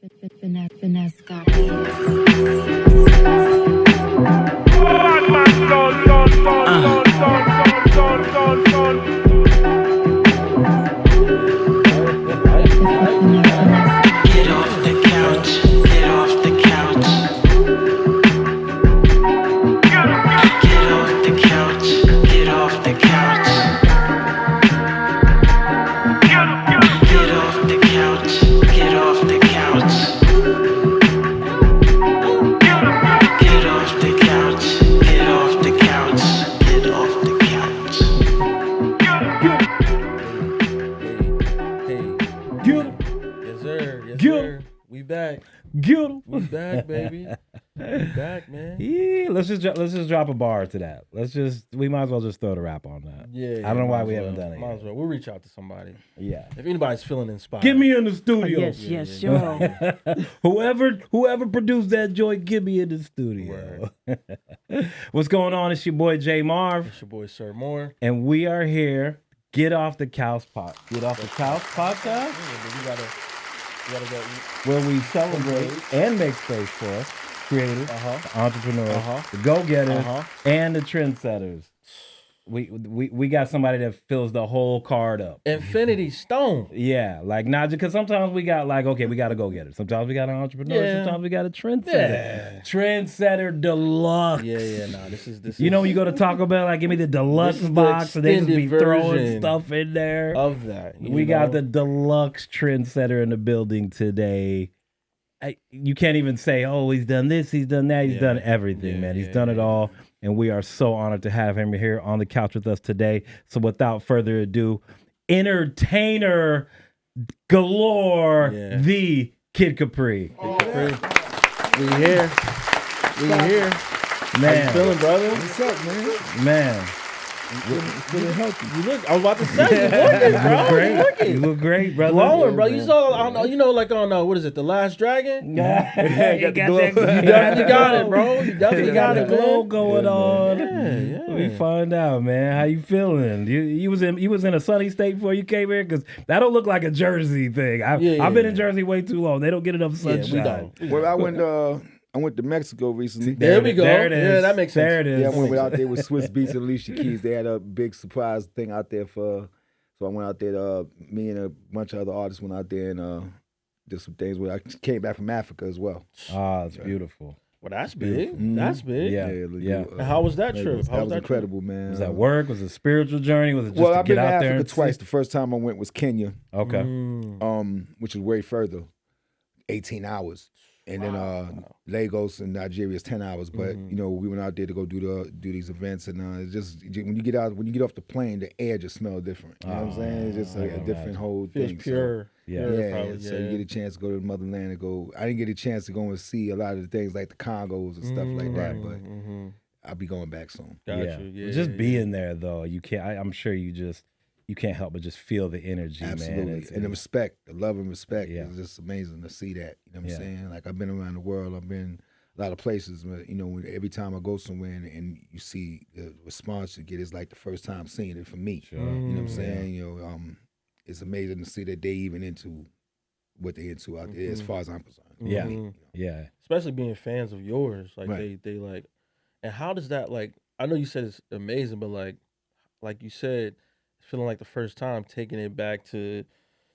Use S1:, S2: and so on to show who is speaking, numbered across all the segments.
S1: Finesse got it.
S2: Get off the couch, get off the couch. Get off the couch, get off the couch. Get off the couch, get off the couch. Get off the couch, get off the couch, get off the couch.
S3: Hey.
S4: Yes, sir. Yes,
S3: Get 'em.
S4: sir. We back.
S3: Get 'em.
S4: We back, baby. We back, man.
S3: Yeah, let's just drop a bar to that. We might as well just throw the rap on that.
S4: Yeah.
S3: I don't know why
S4: might
S3: we
S4: as
S3: haven't
S4: well.
S3: done it
S4: Might
S3: yet.
S4: as well. We'll reach out to somebody.
S3: Yeah.
S4: If anybody's feeling inspired.
S3: Get me in the studio.
S5: Yes, sure.
S3: Whoever produced that joint, get me in the studio. What's going on? It's your boy J Marv,
S4: It's your boy, Sir Moore.
S3: and we are here. Get off the couch podcast,
S4: Yeah, but we gotta go.
S3: where we celebrate and make space for us, creators, entrepreneurs, the go-getters, and the trendsetters. We got somebody that fills the whole card up.
S4: Infinity Stone.
S3: Yeah, like not just because sometimes we got we got a go-getter. Sometimes we got an entrepreneur.
S4: Yeah.
S3: Sometimes we got a trendsetter.
S4: Yeah.
S3: Trendsetter deluxe.
S4: Yeah. Nah, this is.
S3: You know, when you go to Taco Bell, like give me the deluxe
S4: This is the
S3: box, and they just be
S4: extended
S3: throwing
S4: version
S3: stuff in there.
S4: of that.
S3: We got the deluxe trendsetter in the building today. You can't even say, oh, he's done this, he's done that, he's done everything, man. He's done it all. And we are so honored to have him here on the couch with us today. So without further ado, entertainer galore, the Kid Capri.
S4: We here.
S3: Man.
S4: How you feeling, brother?
S6: What's up, man?
S3: Man.
S6: Feeling healthy.
S4: You look. I was about to say, you looking, bro.
S3: Great.
S4: You
S3: You
S4: looking.
S3: look great, brother.
S4: Glowing, bro. You saw, I don't know, you know, like on what is it, The Last Dragon?
S3: Yeah, you got that.
S4: You definitely got it, bro. You definitely got it,
S3: glow
S4: man.
S3: going on.
S4: Yeah.
S3: We find out, man. How you feeling? You was in a sunny state before you came here, because that don't look like a Jersey thing. I've been in Jersey way too long. They don't get enough sunshine.
S4: we don't.
S6: Well, I went to Mexico recently.
S4: There we go.
S3: There it is.
S4: Yeah, that makes sense.
S3: There it is.
S6: Yeah, I went out there with Swiss Beats and Alicia Keys. They had a big surprise thing out there so I went out there. Me and a bunch of other artists went out there and did some things. I came back from Africa as well.
S3: Ah, it's beautiful.
S4: Well, that's big. That's big.
S3: Yeah.
S4: And how was that trip?
S6: That was incredible, man.
S3: Was that work? Was it a spiritual journey? Was it just
S6: Well,
S3: to
S6: I've
S3: get
S6: been to
S3: out there
S6: Africa
S3: and
S6: twice.
S3: see?
S6: The first time I went was Kenya,
S3: Okay.
S6: which was way further, 18 hours. And then Lagos and Nigeria is 10 hours. But you know, we went out there to go do these events, and it's just when you get off the plane, the air just smells different. You know what I'm saying? It's just a different whole
S4: Feels
S6: thing.
S4: pure.
S3: Yeah.
S6: So you get a chance to go to the motherland and go. I didn't get a chance to go and see a lot of the things like the Congos and stuff like that, but I'll be going back soon.
S4: Got you. Yeah,
S3: Just being there though, you can't. I'm sure you can't help but just feel the energy,
S6: Absolutely.
S3: man.
S6: And the respect, the love and respect.
S3: Yeah.
S6: It's just amazing to see that. You know what I'm
S3: Yeah.
S6: saying? Like I've been around the world. I've been a lot of places. But, you know, every time I go somewhere and you see the response you get, it's like the first time seeing it for me.
S3: Sure.
S6: You know what I'm saying? You know, it's amazing to see that they even into what they into out there as far as I'm concerned.
S3: Yeah.
S6: You know?
S3: Yeah.
S4: Especially being fans of yours. Like
S6: Right.
S4: they like, and how does that, like, I know you said it's amazing, but like you said, feeling like the first time, taking it back to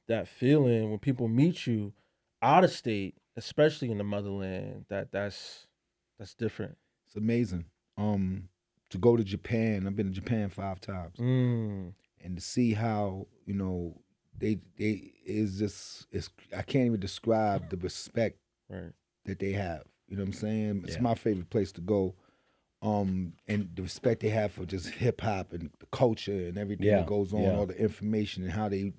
S4: that feeling when people meet you out of state, especially in the motherland, that's different.
S6: It's amazing. To go to Japan, I've been to Japan 5 times. And to see how, you know, they is just, I can't even describe the respect that they have. You know what I'm saying? It's my favorite place to go. And the respect they have for just hip hop and the culture and everything that goes on, all the information and how they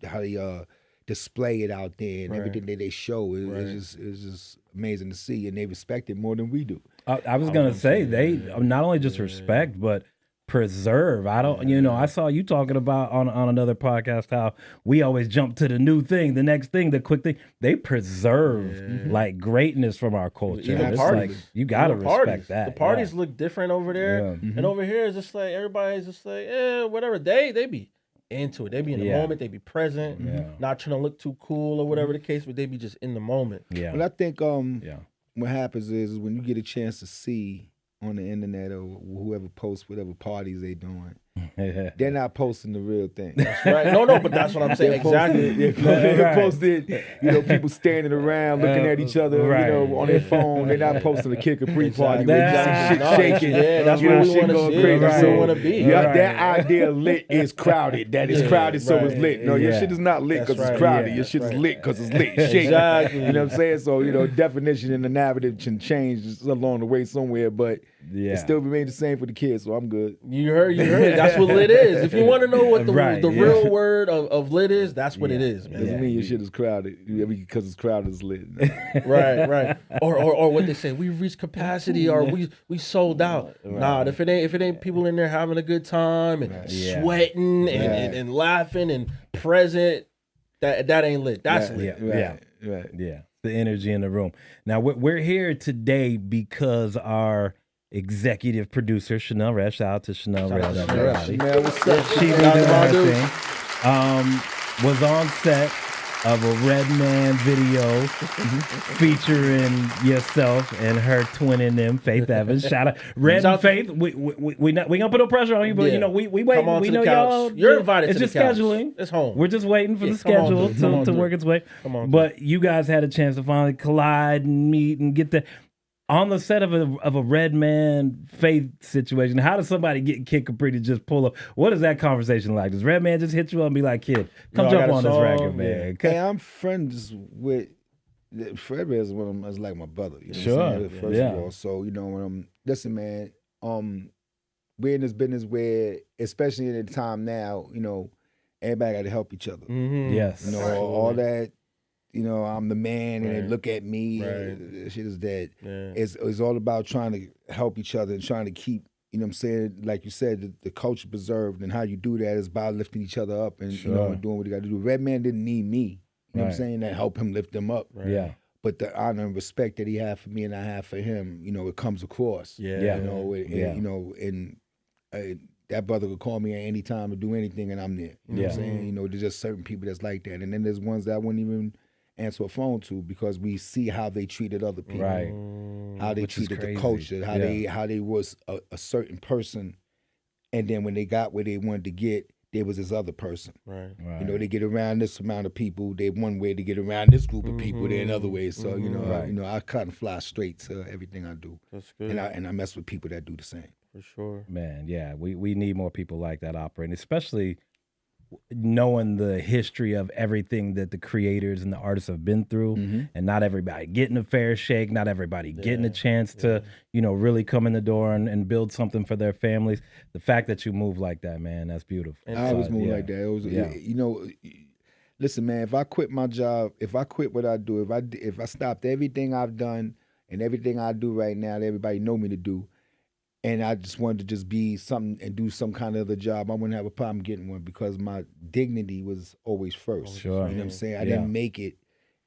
S6: display it out there and everything that they show is just amazing to see, and they respect it more than we do.
S3: I was gonna say they not only just respect, but preserve. I don't, I saw you talking about on another podcast how we always jump to the new thing, the next thing, the quick thing. They preserve like greatness from our culture.
S4: Even
S3: It's
S4: parties.
S3: like, you gotta
S4: Even
S3: respect
S4: parties.
S3: that.
S4: The parties look different over there,
S3: Yeah.
S4: and over here it's just like everybody's just like, whatever. They be into it. They be in the
S3: Yeah.
S4: moment. They be present.
S3: Yeah.
S4: Not trying to look too cool or whatever the case, but they be just in the moment.
S3: Yeah.
S6: But I think
S3: Yeah.
S6: what happens is when you get a chance to see on the internet or whoever posts whatever parties they doing, they're not posting the real thing.
S4: That's right. No, but that's what I'm saying. Exactly.
S6: They're posting, people standing around looking at each other,
S3: Right.
S6: on their phone. They're not posting a kick Capri party
S4: Exactly.
S6: where you see shit
S4: No,
S6: shaking.
S4: yeah, that's
S6: you know,
S4: what we
S6: shit
S4: wanna
S6: going
S4: see.
S6: crazy.
S4: That's
S6: So
S4: where we wanna be.
S6: yeah,
S3: Right.
S6: that idea lit is crowded. That is
S4: Yeah,
S6: crowded, so
S4: right.
S6: it's lit. No, your
S3: Yeah.
S6: shit is not lit because
S4: That's
S6: it's
S4: right.
S6: crowded.
S3: Yeah.
S6: Your shit is
S4: Right.
S6: lit because it's lit. It's shaking.
S4: Exactly.
S6: You know what I'm saying? So, definition and the narrative can change along the way somewhere, but
S3: Yeah.
S6: it still remains the same for the kids, so I'm good.
S4: You heard. That's what lit is. If you want to know what the
S3: Right, yeah.
S4: real word of lit is, that's what it
S3: Yeah.
S4: is, man.
S6: Doesn't
S3: Yeah.
S6: mean your shit is crowded. Because it's crowded, it's lit.
S4: Right. Or what they say, we reached capacity or we sold out. Nah, if it ain't people in there having a good time and
S3: Yeah.
S4: sweating and laughing and present, that ain't lit. That's
S6: Right,
S4: lit.
S3: Yeah.
S6: Right.
S3: Yeah, the energy in the room. Now we're here today because our executive producer Chanel Red, shout out to Chanel Red,
S4: out to
S3: everybody.
S6: Man, what's up?
S3: She be
S4: Shout out
S3: doing
S4: to my
S3: her
S4: dude.
S3: thing. Was on set of a Redman video featuring yourself and her twinning them, Faith Evans. Shout out Red
S4: Shout
S3: and
S4: out
S3: Faith. We gonna put no pressure on you, but
S4: Yeah.
S3: we
S4: Come
S3: wait.
S4: on
S3: We
S4: to
S3: know
S4: the couch.
S3: y'all.
S4: You're invited
S3: It's
S4: to
S3: just
S4: the couch.
S3: scheduling.
S4: It's home.
S3: We're just waiting for
S4: Yeah,
S3: the
S4: come on,
S3: schedule
S4: dude. Come on,
S3: to
S4: dude.
S3: work its way.
S4: Come on,
S3: But you guys had a chance to finally collide and meet and get the on the set of a Redman Faith situation. How does somebody get Kid Capri to just pull up? What is that conversation like? Does Redman just hit you up and be like, "Kid, come
S4: Yo, I
S3: jump
S4: got a
S3: on this
S4: song,
S3: record,
S4: yeah.
S3: man"?
S6: Hey, I'm friends with Fred is one of them. Is like my brother. You know
S3: Sure.
S6: what I'm saying? First
S3: Yeah.
S6: of all, so listen, man. We're in this business where, especially in the time now, everybody got to help each other.
S4: Mhm.
S3: Yes.
S6: All that. I'm the man, and they
S4: Right.
S6: look at me.
S4: Right.
S6: Shit is dead.
S4: Yeah.
S6: It's all about trying to help each other and trying to keep. You know what I'm saying? Like you said, the culture preserved, and how you do that is by lifting each other up and
S3: Sure.
S6: and doing what you got to do. Redman didn't need me. You know what I'm
S3: Right.
S6: saying? That help him lift him up.
S4: Right.
S3: Yeah.
S6: But the honor and respect that he had for me and I have for him, it comes across.
S4: Yeah.
S3: Yeah.
S6: And that brother could call me at any time to do anything, and I'm there. You know what I'm
S3: Yeah.
S6: saying? There's just certain people that's like that, and then there's ones that I wouldn't even answer a phone to because we see how they treated other people,
S3: Right.
S6: how they
S3: Which is
S6: treated the
S3: crazy.
S6: culture, how
S3: Yeah.
S6: they was a certain person, and then when they got where they wanted to get, there was this other person.
S4: Right.
S3: Right.
S6: They get around this amount of people. They one way to get around this group of people. They're another way. So
S3: Right.
S6: I kind of fly straight to everything I do,
S4: That's good.
S6: and I mess with people that do the same.
S4: For sure.
S3: Man, yeah, we need more people like that operating, especially knowing the history of everything that the creators and the artists have been through, and not everybody getting a fair shake, not everybody getting a chance to, really come in the door and build something for their families. The fact that you move like that, man, that's beautiful.
S6: I always move like that. It was, listen, man. If I quit my job, if I quit what I do, if I stopped everything I've done and everything I do right now that everybody know me to do, and I just wanted to just be something and do some kind of other job, I wouldn't have a problem getting one because my dignity was always first.
S3: Sure.
S6: You know what I'm saying? I didn't make it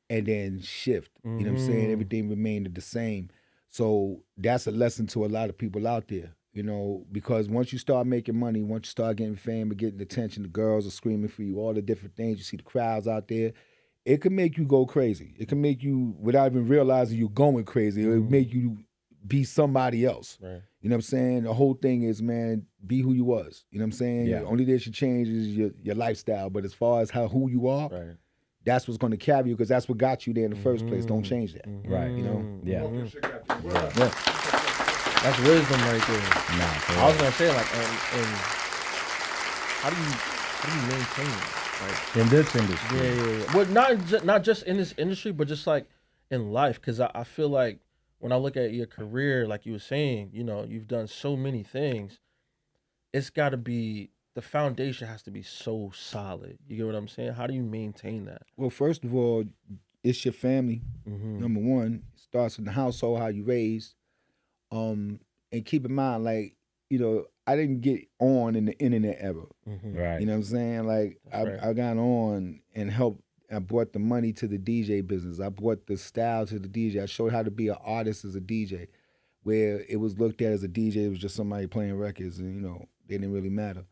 S6: and then shift. You know what I'm saying? Everything remained the same. So that's a lesson to a lot of people out there, because once you start making money, once you start getting fame and getting attention, the girls are screaming for you, all the different things. You see the crowds out there. It can make you go crazy. It can make you, without even realizing you're going crazy, it will make you be somebody else.
S4: Right.
S6: You know what I'm saying? The whole thing is, man, be who you was. You know what I'm saying?
S3: Yeah.
S6: The only thing that should change is your lifestyle. But as far as who you are,
S4: Right.
S6: that's what's going to carry you because that's what got you there in the first place. Don't change that.
S3: Right.
S6: Yeah.
S4: That's wisdom right there.
S3: Nah, for
S4: I was
S3: real.
S4: gonna say like, and how do you maintain it? Like,
S3: In this industry.
S4: yeah. Well, not just in this industry, but just like in life, because I feel like when I look at your career, like you were saying, you've done so many things. It's got to be, the foundation has to be so solid. You get what I'm saying? How do you maintain that?
S6: Well, first of all, it's your family. Number one, it starts in the household, how you raised. And keep in mind, like, I didn't get on in the internet era.
S3: Right.
S6: You know what I'm saying? Like, I got on and helped. I brought the money to the DJ business. I brought the style to the DJ. I showed how to be an artist as a DJ, where it was looked at as a DJ. It was just somebody playing records, and they didn't really matter.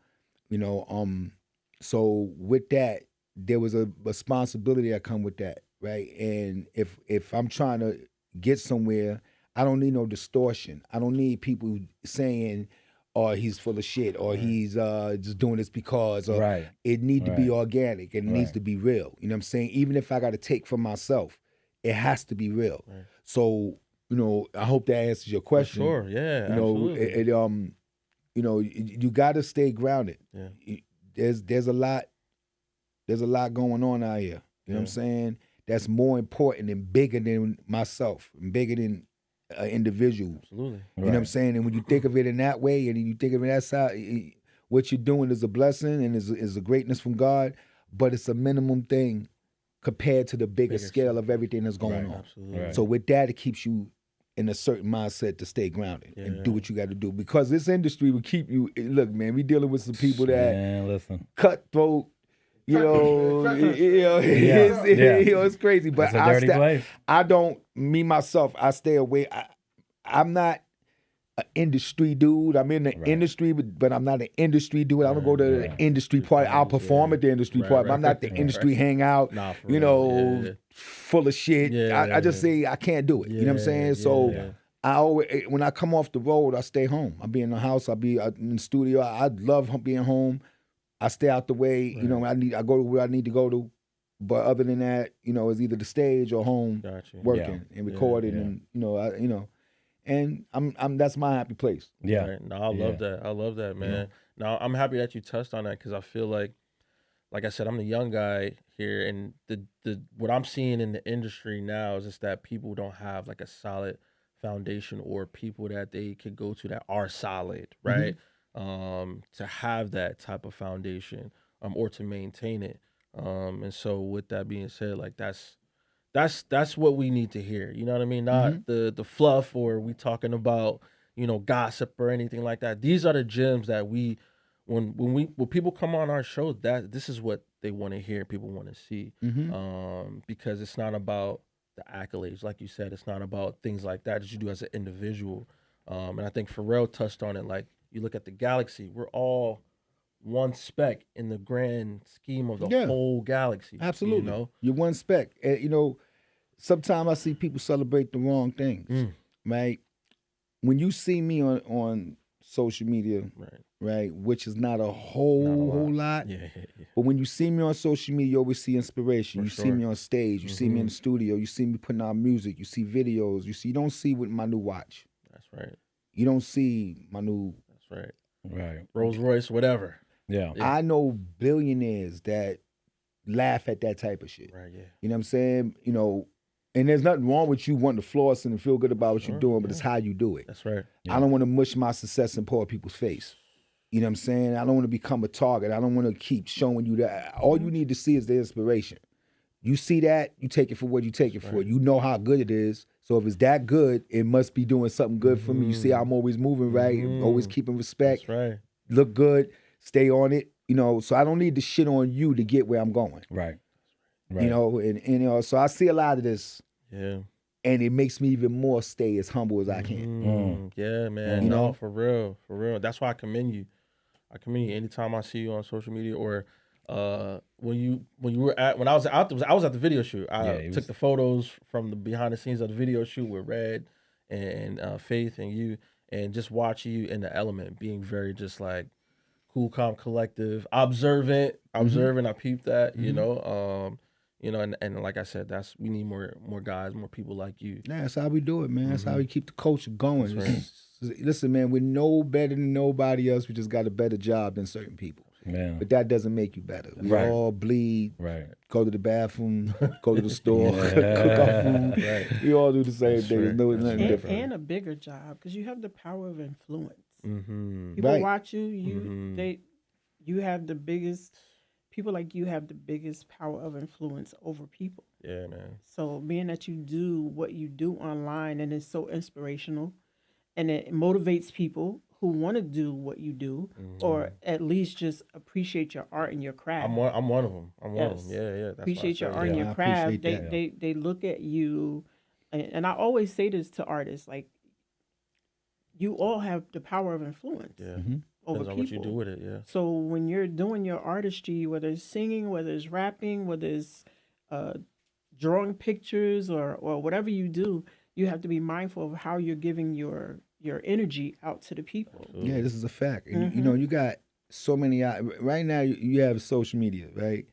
S6: So with that, there was a responsibility that come with that, right? And if I'm trying to get somewhere, I don't need no distortion. I don't need people saying, "Oh, he's full of shit," or "He's just doing this because." Or
S3: Right.
S6: it need to be
S3: Right.
S6: organic and it needs
S3: Right.
S6: to be real. You know what I'm saying? Even if I got to take from myself, it has to be real.
S4: Right.
S6: So I hope that answers your
S4: For
S6: question.
S4: sure. Yeah.
S6: You know,
S4: Absolutely.
S6: you got to stay grounded.
S4: Yeah.
S6: There's a lot going on out here. You know what I'm
S4: Yeah.
S6: saying? That's more important and bigger than myself, and bigger than an individual.
S4: Absolutely.
S6: You know what I'm saying? And when you think of it in that way, and you think of it that side, what you're doing is a blessing and is a greatness from God, but it's a minimum thing compared to the bigger scale of everything that's going on.
S4: Absolutely.
S3: Right.
S6: So with that, it keeps you in a certain mindset to stay grounded and do
S4: Yeah.
S6: what you got to do, because this industry will keep you. Look, man, we dealing with some people that
S3: Man, listen.
S6: cutthroat. You know,
S3: Yeah.
S6: it's crazy. But
S3: It's a dirty place.
S6: I don't, me myself, I stay away. I'm not an industry dude. I'm in the industry, but I'm not an industry dude. I don't go to the industry party. I'll perform at the industry party, but I'm not the industry hangout.
S4: Nah, for
S6: You
S4: real.
S6: know,
S4: Yeah.
S6: full of shit. I just say I can't do it. You know what I'm saying? So
S4: Yeah.
S6: I always, when I come off the road, I stay home. I be in the house. I be in the studio. I love being home. I stay out the way. You know, I go to where I need to go to. But other than that, it's either the stage or home
S4: Gotcha.
S6: working and recording,
S3: yeah.
S6: and and I'm that's my happy place.
S3: Yeah.
S4: Right. No, I love that. I love that, man. Now, I'm happy that you touched on that, because I feel like I said, I'm the young guy here, and the what I'm seeing in the industry now is just that people don't have like a solid foundation, or people that they could go to that are solid, right? To have that type of foundation, or to maintain it. And so with that being said, like that's what we need to hear. You know what I mean? Not the fluff, or we talking about, gossip or anything like that. These are the gems that when people come on our show, that this is what they want to hear, people want to see. Because it's not about the accolades, like you said, it's not about things like that you do as an individual. And I think Pharrell touched on it. Like, you look at the galaxy, we're all one speck in the grand scheme of the whole galaxy.
S6: Absolutely, you're one speck. And, sometimes I see people celebrate the wrong things, right? When you see me on social media, right, which is not a whole lot.
S4: Yeah.
S6: But when you see me on social media, you always see inspiration. You see me on stage. You see me in the studio. You see me putting out music. You see videos. You don't see with my new watch.
S4: That's right.
S6: You don't see my new.
S4: That's right.
S3: Right.
S4: Rolls Royce, whatever.
S3: Yeah.
S6: I know billionaires that laugh at that type of shit.
S4: Right. Yeah.
S6: You know what I'm saying? And there's nothing wrong with you wanting to floss and feel good about what you're doing, but it's how you do it.
S4: That's right.
S6: I don't want to mush my success in poor people's face. You know what I'm saying? I don't want to become a target. I don't want to keep showing you that. All you need to see is the inspiration. You see that, you take it for what you take it for. You know how good it is. So if it's that good, it must be doing something good for me. You see I'm always moving right, always keeping respect.
S4: That's right.
S6: Look good, stay on it. So I don't need to shit on you to get where I'm going.
S3: Right.
S6: And so I see a lot of this.
S4: Yeah.
S6: And it makes me even more stay as humble as I can.
S4: Yeah, man. No, for real. That's why I commend you. Anytime I see you on social media, or when I was at the video shoot. I took the photos from the behind the scenes of the video shoot with Red and Faith and you, and just watch you in the element, being very just like cool, calm, collective, observant. I peeped that, and like I said, we need more guys, more people like you.
S6: Yeah, that's how we do it, man. That's how we keep the culture going. Listen, man, we're no better than nobody else. We just got a better job than certain people.
S3: Man.
S6: But that doesn't make you better. We all bleed, go to the bathroom, go to the store, cook our food. We all do the same thing. There's nothing different.
S1: And a bigger job, because you have the power of influence.
S4: Mm-hmm.
S1: People watch you. You have the biggest. People like you have the biggest power of influence over people.
S4: Yeah, man.
S1: So being that you do what you do online, and it's so inspirational, and it motivates people who want to do what you do, or at least just appreciate your art and your craft.
S4: I'm one of them. I'm one of them. Yeah. That's
S1: appreciate your art and your craft. They look at you, and I always say this to artists, like, you all have the power of influence.
S4: Yeah.
S1: over
S4: Depends on
S1: people.
S4: what you do with it. Yeah.
S1: So when you're doing your artistry, whether it's singing, whether it's rapping, whether it's drawing pictures or whatever you do, you have to be mindful of how you're giving your energy out to the people.
S6: Yeah, this is a fact. And you know, you got so many right now. You have social media, right?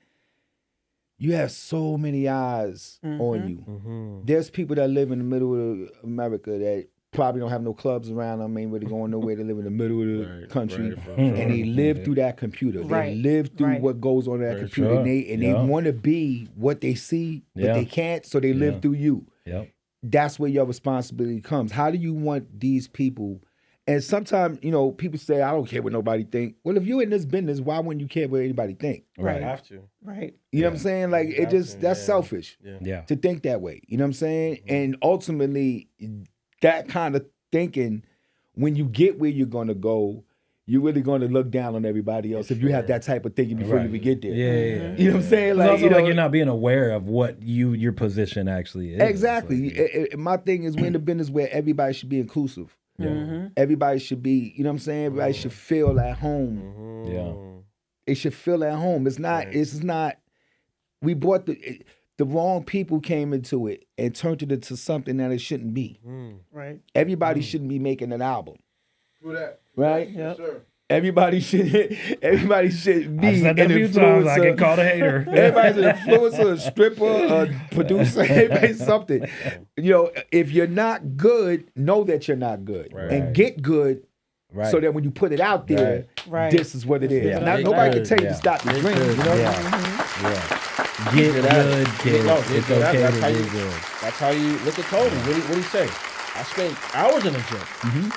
S6: You have so many eyes on you.
S4: Mm-hmm.
S6: There's people that live in the middle of America that probably don't have no clubs around them, ain't really going nowhere. They live in the middle of the country,
S4: right, for
S6: and
S4: sure.
S6: they live through that computer.
S1: Right,
S6: They live through
S1: right.
S6: what goes on in that
S4: Very
S6: computer,
S3: sure.
S6: and they
S3: Yeah.
S6: want to be what they see, but
S3: Yeah.
S6: they can't, so they live
S3: Yeah.
S6: through you.
S3: Yep.
S6: That's where your responsibility comes. How do you want these people? And sometimes, you know, people say, I don't care what nobody think. Well, if you're in this business, why wouldn't you care what anybody think?
S4: You
S3: Right.
S4: have to.
S1: Right.
S6: You know what I'm saying? Like,
S4: You
S6: it
S4: have
S6: just,
S4: to,
S6: that's
S4: yeah.
S6: selfish
S4: Yeah.
S3: Yeah.
S6: to think that way. You know what I'm saying? And ultimately, that kind of thinking, when you get where you're going to go, you're really going to look down on everybody else if you have that type of thinking before you
S3: Right.
S6: even get there.
S3: Yeah.
S6: You know what I'm saying?
S3: It's
S6: Like,
S3: also
S6: you know,
S3: like you're not being aware of what your position actually is.
S6: exactly.
S3: Like,
S6: My thing is, we're in the business where everybody should be inclusive. Everybody should be, you know what I'm saying? Everybody should feel at home.
S3: yeah.
S6: It should feel at home. It's not, it's not, we brought the wrong people came into it and turned it into something that it shouldn't be.
S1: Right.
S6: Everybody shouldn't be making an album. Right?
S1: Yep.
S6: Everybody should be
S3: I've said that
S6: an
S3: a few times. I
S6: influencer.
S3: get called a hater.
S6: Everybody's an influencer, a stripper, a producer, everybody's something. You know, if you're not good, know that you're not good.
S4: Right.
S6: And get good
S3: Right.
S6: so that when you put it out there,
S1: Right.
S6: this is what it is.
S1: Yeah.
S6: Now,
S4: Get
S6: nobody can
S4: good.
S6: tell you
S3: Yeah.
S6: to stop your dream, you know?
S3: Yeah. Yeah. Get good, kids.
S4: No,
S3: It's
S4: get
S3: okay
S4: that's
S3: to
S4: how
S3: be
S4: you,
S3: good.
S4: That's how you look at Kobe. What do you say? I spent hours in the gym.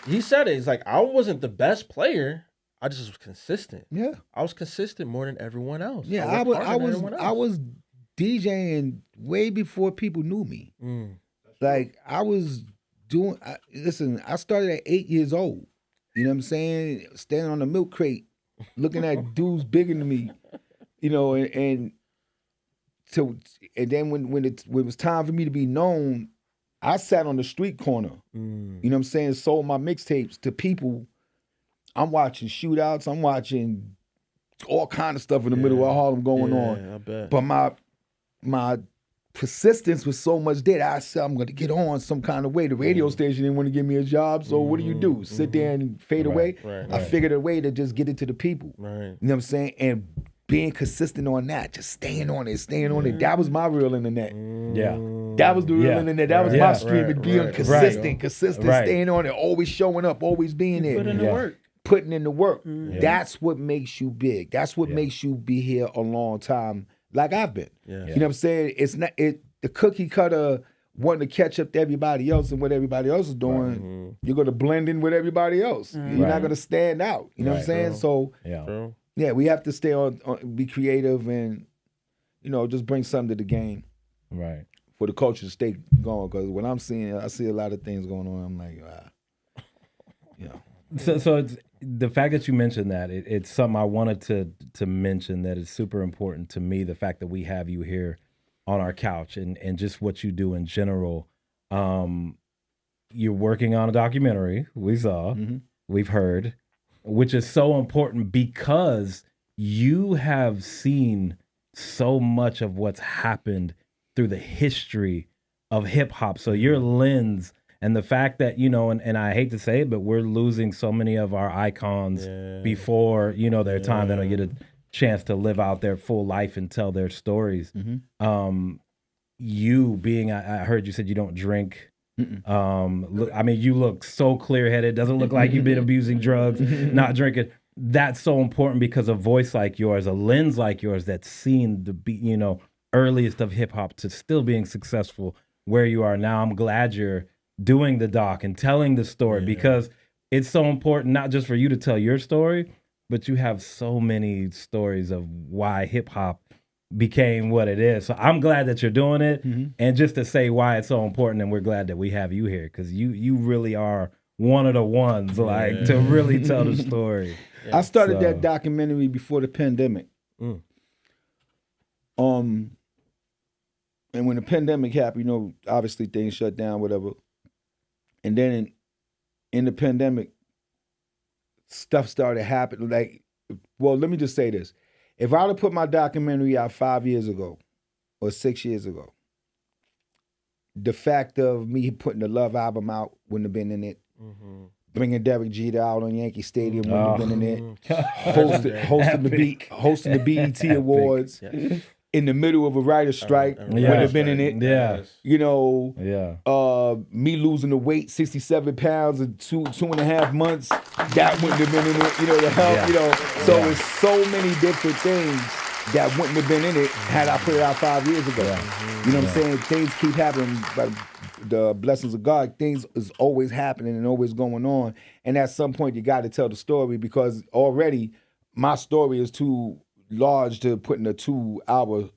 S4: He said it. He's like, I wasn't the best player. I just was consistent.
S6: Yeah.
S4: I was consistent more than everyone else.
S6: Yeah,
S4: worked harder than everyone
S6: I
S4: else.
S6: was DJing way before people knew me. Like I was doing. Listen, I started at 8 years old. You know what I'm saying? Standing on a milk crate, looking at dudes bigger than me. You know, and then when it was time for me to be known, I sat on the street corner. You know what I'm saying? Sold my mixtapes to people. I'm watching shootouts. I'm watching all kind of stuff in the middle of Harlem going on.
S4: I bet.
S6: But my persistence was so much there that I said I'm going to get on some kind of way. The radio station didn't want to give me a job, so what do? Sit there and fade away?
S4: right,
S6: I figured a way to just get it to the people.
S4: Right.
S6: You know what I'm saying? And being consistent on that, just staying on it. That was my real internet.
S3: Yeah.
S6: That was the real
S3: Yeah.
S6: internet. That was
S3: Yeah.
S6: my stream.
S4: Right,
S6: Being
S4: right,
S6: consistent,
S3: Right.
S6: staying on it, always showing up, always being there.
S1: Put in the
S3: Yeah.
S1: work.
S6: Putting in the work. That's what makes you big. That's what makes you be here a long time, like I've been.
S4: Yeah.
S6: You know what I'm saying? It's not the cookie cutter wanting to catch up to everybody else and what everybody else is doing. You're gonna blend in with everybody else. You're
S3: Right.
S6: not gonna stand out. You know what I'm
S3: Right.
S6: saying? So
S3: Yeah.
S4: True.
S6: yeah, we have to stay on, be creative, and just bring something to the game
S3: Right.
S6: for the culture to stay going. Because when I see a lot of things going on. I'm like,
S3: So it's the fact that you mentioned that it's something I wanted to mention that is super important to me. The fact that we have you here on our couch and just what you do in general. You're working on a documentary. We saw, we've heard, which is so important because you have seen so much of what's happened through the history of hip hop. So your lens. And the fact that, and I hate to say it, but we're losing so many of our icons before, their time. They don't get a chance to live out their full life and tell their stories. You being, I heard you said you don't drink. You look so clear-headed. Doesn't look like you've been abusing drugs, not drinking. That's so important because a voice like yours, a lens like yours that's seen the earliest of hip-hop to still being successful where you are now. I'm glad you're doing the doc and telling the story because it's so important, not just for you to tell your story, but you have so many stories of why hip hop became what it is. So I'm glad that you're doing it. And just to say why it's so important, and we're glad that we have you here because you really are one of the ones to really tell the story.
S6: I started that documentary before the pandemic. And when the pandemic happened, obviously things shut down, whatever. And then in the pandemic, stuff started happening. Like, well, let me just say this: if I would have put my documentary out 5 years ago or 6 years ago, the fact of me putting the Love album out wouldn't have been in it. Bringing Derek Jeter out on Yankee Stadium wouldn't have been in it. Hosting the BET Awards in the middle of a writer's strike would have been in it.
S3: Yeah.
S6: You know, me losing the weight, 67 pounds in 2.5 months, that wouldn't have been in it. You know, the help, you know. So it's so many different things that wouldn't have been in it had I put it out 5 years ago. You know what I'm saying? Things keep happening by the blessings of God. Things is always happening and always going on. And at some point, you got to tell the story because already my story is too large to put in a 2-hour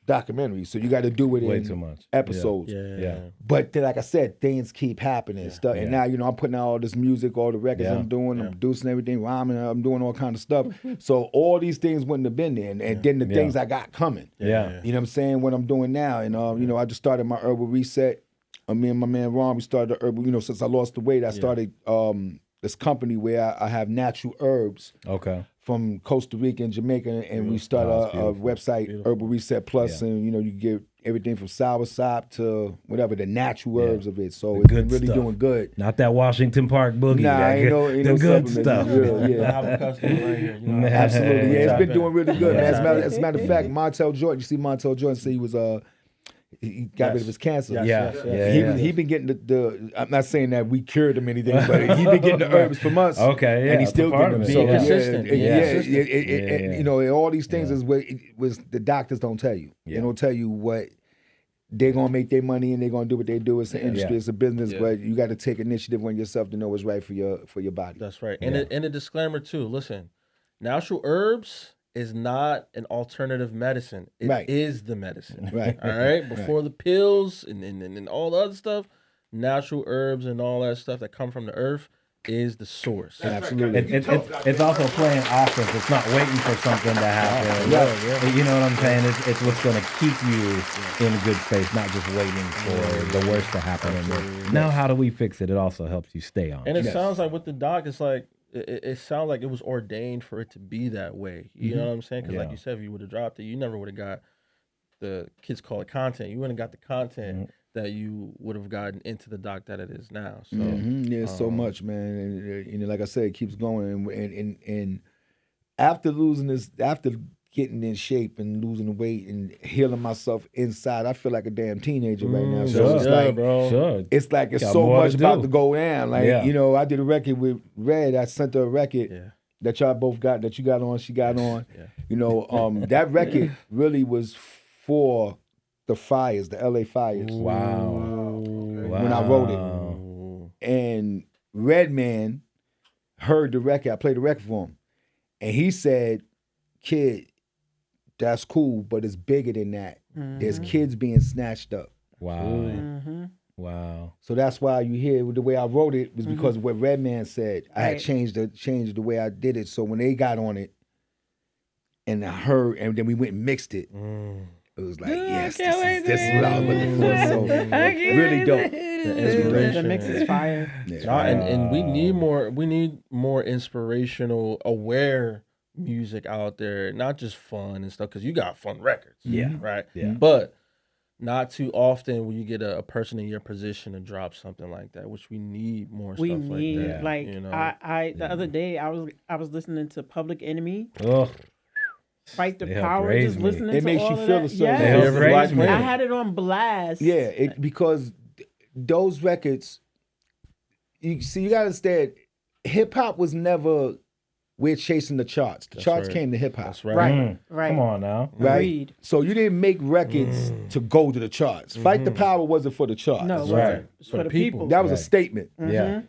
S6: documentary. So you got to do it
S3: Way
S6: in
S3: too much.
S6: episodes.
S3: Yeah.
S6: But like I said, things keep happening. Stuff. And now, you know, I'm putting out all this music, all the records I'm doing, I'm producing everything, rhyming, I'm doing all kind of stuff. So all these things wouldn't have been there. And then the things I got coming. You know what I'm saying? What I'm doing now. And, you know, I just started my herbal reset. Me and my man Ron, we started the herbal, you know, since I lost the weight, I started this company where I have natural herbs. From Costa Rica and Jamaica, and we started a website, Herbal Reset Plus, and you know you get everything from soursop to whatever the natural herbs of it. So it's been really doing good.
S3: Not that Washington Park boogie.
S6: Nah, ain't no
S3: good
S6: supplements.
S3: stuff.
S6: Yeah.
S4: I have a customer right here. You know,
S6: Absolutely, yeah. It's been doing really good, man.
S3: Yeah.
S6: As a matter of fact, Montel Jordan, you see Montel Jordan say he was he got rid of his cancer. He been getting the I'm not saying that we cured him anything, but he been getting the herbs from us. And he's still getting them.
S4: Being consistent.
S6: You know, all these things is what the doctors don't tell you. They don't tell you what they're gonna make their money and they're gonna do what they do. It's an industry, it's a business, but you got to take initiative on yourself to know what's right for your body.
S4: That's right. And a disclaimer too. Listen, natural herbs is not an alternative medicine. It is the medicine. All right. Before the pills and all the other stuff, natural herbs and all that stuff that come from the earth is the source.
S6: Absolutely.
S3: It's also playing offense. It's not waiting for something to happen. You know what I'm saying? It's what's going to keep you in a good space, not just waiting for the worst to happen. And now how do we fix it? It also helps you stay on.
S4: And it sounds like with the doc, it's like, it sounds like it was ordained for it to be that way. You know what I'm saying? Because like you said, if you would have dropped it, you never would have got the kids call it content. You wouldn't have got the content that you would have gotten into the doc that it is now. So
S6: yeah, so much, man. And you know, like I said, it keeps going. And after losing this, after getting in shape and losing the weight and healing myself inside, I feel like a damn teenager right now. So it's like, it's like it's so much about to go down. Like, you know, I did a record with Red. I sent her a record that y'all both got, that you got on, she got on. You know, that record really was for the fires, the LA fires. When I wrote it. And Redman heard the record. I played the record for him. And he said, "Kid, that's cool, but it's bigger than that. There's kids being snatched up."
S3: Wow.
S6: So that's why you hear the way I wrote it was because of what Redman said. I had changed the way I did it. So when they got on it and I heard, and then we went and mixed it, it was like, yes, this is what I was looking for. So really dope.
S1: The mix is fire.
S4: And we need more inspirational, aware music out there, not just fun and stuff, because you got fun records, right? But not too often when you get a person in your position to drop something like that, which we need more stuff like that.
S1: Like,
S4: you know?
S1: The other day I was listening to Public Enemy. Fight the
S3: They
S1: Power,
S3: raise
S1: just
S3: me.
S1: listening
S6: It
S1: to
S6: makes
S1: all
S6: you
S1: of
S6: feel
S1: that.
S6: a certain
S3: They help raise me.
S1: I had it on blast.
S6: Yeah, because those records, you see, you gotta understand, hip hop was never, we're chasing the charts. The charts came to hip hop.
S4: That's right.
S1: Right.
S3: Come on now.
S6: Right?
S1: Agreed.
S6: So you didn't make records to go to the charts. Fight the Power wasn't for the charts.
S1: No, it wasn't. It's for the people.
S6: That was a statement.
S3: Yeah.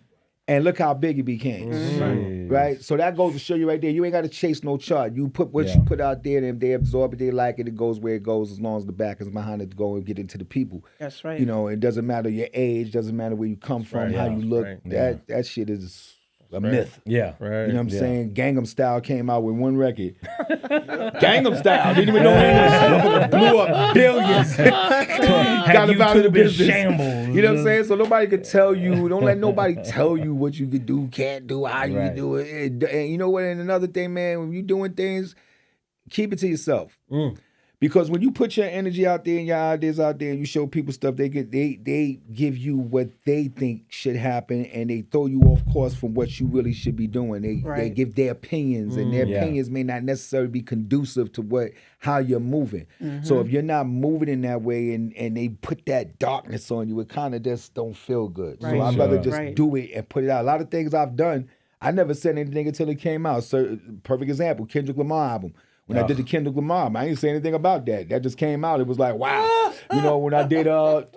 S6: And look how big it became. Right? So that goes to show you right there, you ain't got to chase no chart. You put what you put out there, and they absorb it, they like it, it goes where it goes, as long as the back is behind it to go and get into the people.
S1: That's right.
S6: You know, it doesn't matter your age, doesn't matter where you come from, how you look. That shit is a myth.
S3: Yeah.
S4: Right.
S6: You know what I'm
S3: Yeah.
S6: saying? Gangnam Style came out with one record. Gangnam Style. Didn't even know it blew up billions. Got him out of the
S3: YouTube in
S6: business.
S3: shambles.
S6: You know what I'm saying? So nobody could tell you. Don't let nobody tell you what you could do, can't do, how you
S3: Right.
S6: can do it. And you know what? And another thing, man, when you doing things, keep it to yourself. Because when you put your energy out there and your ideas out there and you show people stuff, they give you what they think should happen and they throw you off course from what you really should be doing. They
S1: Right.
S6: give their opinions and their
S3: Yeah.
S6: opinions may not necessarily be conducive to how you're moving. So if you're not moving in that way and they put that darkness on you, it kind of just don't feel good. So
S1: Right.
S6: I'd rather
S3: Sure.
S6: just
S1: Right.
S6: do it and put it out. A lot of things I've done, I never said anything until it came out. So perfect example, Kendrick Lamar album. When I did the Kendrick Lamar, I didn't say anything about that. That just came out. It was like, wow. You know, when I did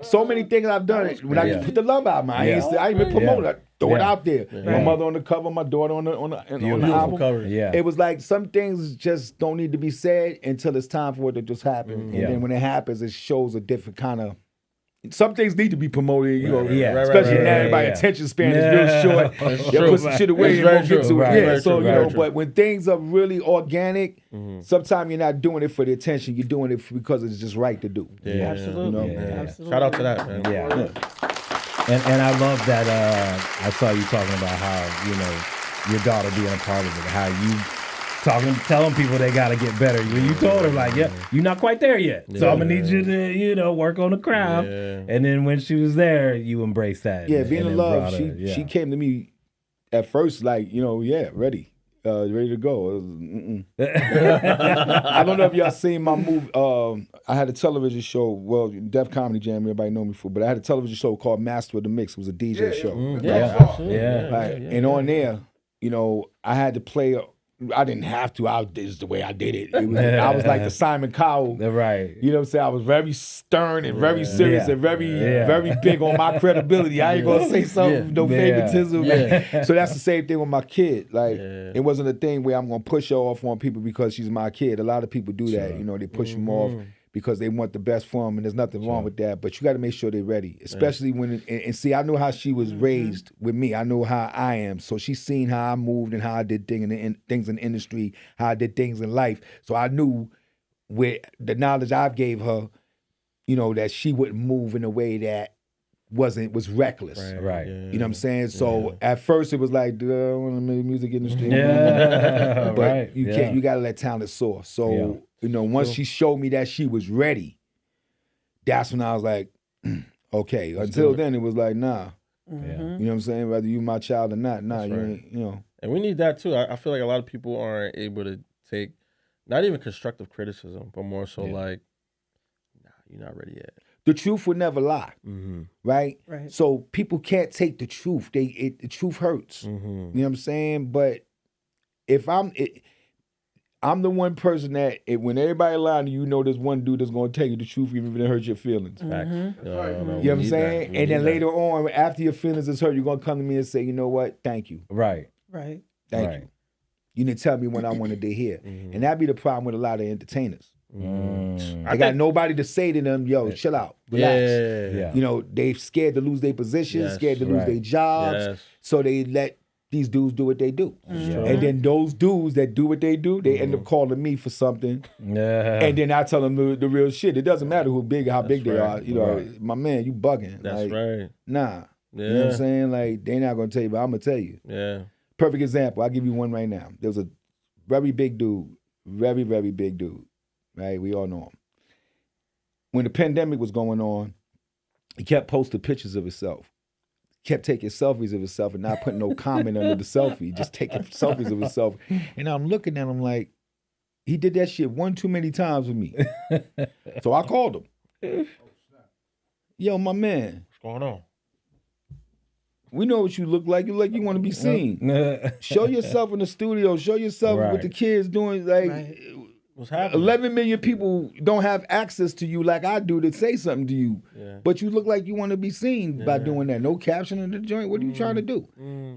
S6: so many things I've done. When I put the Love album, I ain't even promote it. I throw it out there. My mother on the cover, my daughter on the
S4: Beautiful
S6: album.
S4: cover.
S3: Yeah.
S6: It was like some things just don't need to be said until it's time for it to just happen. And then when it happens, it shows a different kind of. Some things need to be promoted, you know,
S3: Yeah.
S6: especially
S3: Right.
S6: now everybody's
S3: Yeah.
S6: attention span is real short.
S4: That's
S6: You
S4: true.
S6: put some shit away
S4: It's
S6: and
S4: very
S6: won't get
S4: true.
S6: to it.
S3: Right.
S6: Yeah,
S3: Very
S6: so
S3: true.
S6: you
S3: Very
S6: know,
S3: true.
S6: but when things are really organic, sometimes you're not doing it for the attention. You're doing it because it's just right to do.
S4: Yeah.
S1: Absolutely.
S6: You know?
S3: Yeah.
S1: Absolutely.
S4: Shout out to that, man.
S3: Yeah. And I love that I saw you talking about how, you know, your daughter being a part of it, how you telling people they got to get better. When you told her, like, yeah, you're not quite there yet. So I'm going to need you to, you know, work on the craft.
S4: Yeah.
S3: And then when she was there, you embraced that.
S6: Yeah,
S3: and-
S6: being
S3: and
S6: in
S3: then
S6: love,
S3: brought her-
S6: she came to me at first like, you know, ready to go. It was, I don't know if y'all seen my movie. I had a television show. Well, Def Comedy Jam, everybody know me for, but I had a television show called Master of the Mix. It was a DJ show.
S4: Yeah, absolutely.
S3: Yeah.
S6: Right. And on there, you know, I had to play. I didn't have to. This is the way I did it. I was like the Simon Cowell.
S3: Right.
S6: You know what I'm saying? I was very stern and very serious
S3: Yeah.
S6: and very,
S3: Yeah.
S6: very big on my credibility. I ain't gonna say something, no
S3: Yeah.
S6: favoritism.
S4: Yeah.
S6: So that's the same thing with my kid. Like,
S4: Yeah.
S6: it wasn't a thing where I'm gonna push her off on people because she's my kid. A lot of people do that. You know, they push them off because they want the best for them, and there's nothing wrong with that. But you got to make sure they're ready, especially when. And see, I know how she was raised with me. I know how I am. So she's seen how I moved and how I did things in the industry, how I did things in life. So I knew with the knowledge I've gave her, you know, that she wouldn't move in a way that was reckless.
S3: Right.
S6: You know what I'm saying? So at first it was like, duh, I want to make music industry.
S3: Yeah.
S6: But
S3: Right.
S6: you can't. You gotta let talent soar. So you know, once she showed me that she was ready, that's when I was like, okay. Until then, it was like, nah.
S3: Yeah.
S6: You know what I'm saying? Whether you my child or not, nah.
S4: That's
S6: You
S4: right.
S6: ain't. You know.
S4: And we need that too. I feel like a lot of people aren't able to take not even constructive criticism, but more so like, nah, you're not ready yet.
S6: The truth would never lie, right?
S1: Right.
S6: So people can't take the truth. The truth hurts. You know what I'm saying? But if I'm the one person that when everybody lying to you, know there's one dude that's gonna tell you the truth, even if it hurts your feelings.
S4: Facts.
S6: You know what I'm saying? And then later on, after your feelings is hurt, you're gonna come to me and say, you know what? Thank you.
S3: Right.
S1: Right.
S6: Thank
S3: Right.
S6: you. You didn't tell me what I wanted to hear. And that'd be the problem with a lot of entertainers. I got nobody to say to them, yo, chill out, relax.
S4: Yeah.
S6: You know, they scared to lose their position,
S4: Yes,
S6: scared to lose
S3: right.
S6: their jobs.
S4: Yes.
S6: So they let these dudes do what they do. And then those dudes that do what they do, they end up calling me for something.
S3: Yeah.
S6: And then I tell them the real shit. It doesn't matter how big they
S4: right.
S6: are. You know,
S3: Right.
S6: my man, you bugging.
S4: That's
S6: like,
S4: right.
S6: Nah.
S4: Yeah.
S6: You know what I'm saying? Like, they not gonna tell you, but I'm gonna tell you.
S4: Yeah.
S6: Perfect example. I'll give you one right now. There was a very big dude, very, very big dude, right? We all know him. When the pandemic was going on, he kept posting pictures of himself. Kept taking selfies of himself and not putting no comment under the selfie, just taking selfies of himself. And I'm looking at him like, he did that shit one too many times with me. So I called him. Yo, my man,
S4: What's going on?
S6: we know what you look like. You look like you want to be seen. Show yourself in the studio. Show yourself
S3: Right.
S6: what the kids doing. Like,
S1: Right.
S4: What's happening?
S6: 11 million people don't have access to you like I do to say something to you.
S4: Yeah.
S6: But you look like you want to be seen by doing that. No caption in the joint. What are you trying to do?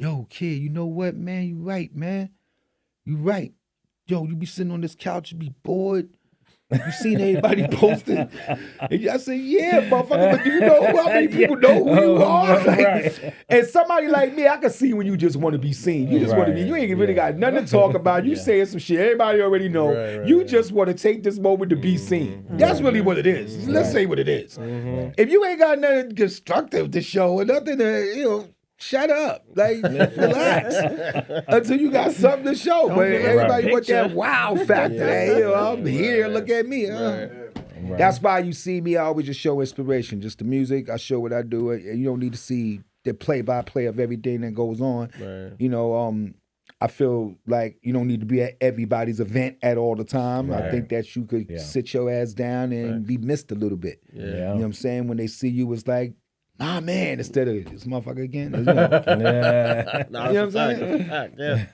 S6: Yo, kid, you know what, man? You right, man. You right. Yo, you be sitting on this couch, you be bored. You seen everybody posting? And I said, yeah, motherfucker, but do you know how many people know who you are? Like,
S3: Right.
S6: and somebody like me, I can see when you just want to be seen. You just want to be, you ain't really got nothing to talk about. You saying some shit everybody already know.
S4: Right,
S6: You just want to take this moment to be seen. That's really what it is. Let's say what it is. If you ain't got nothing constructive to show or nothing to, shut up. Like, relax. Until you got something to show. But
S1: give us a
S6: everybody want that
S1: picture.
S6: wow factor. Hey, I'm here, look at me. That's why you see me, I always just show inspiration. Just the music, I show what I do. You don't need to see the play-by-play of everything that goes on.
S4: Right.
S6: I feel like you don't need to be at everybody's event at all the time. I think that you could sit your ass down and be missed a little bit.
S4: Yeah.
S6: You know what I'm saying? When they see you, it's like, ah, man, instead of this motherfucker again.
S4: Nah,
S6: You know what I'm saying?
S4: Yeah.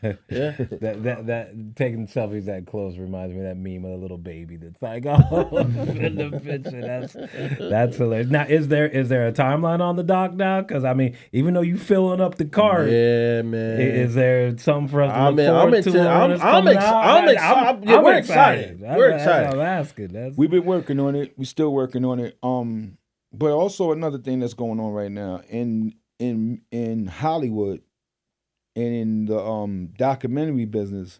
S3: That taking selfies that close reminds me of that meme of the little baby that's like, oh, in the picture. That's hilarious. Now, is there a timeline on the doc now? Because I mean, even though you filling up the card,
S4: Yeah, man.
S3: is there something for us to look
S4: I'm
S3: forward to? when it's coming out?
S4: We're excited. We're
S3: That's
S4: excited.
S3: what I'm asking.
S6: We've been working on it. We're still working on it. But also another thing that's going on right now in Hollywood and in the documentary business,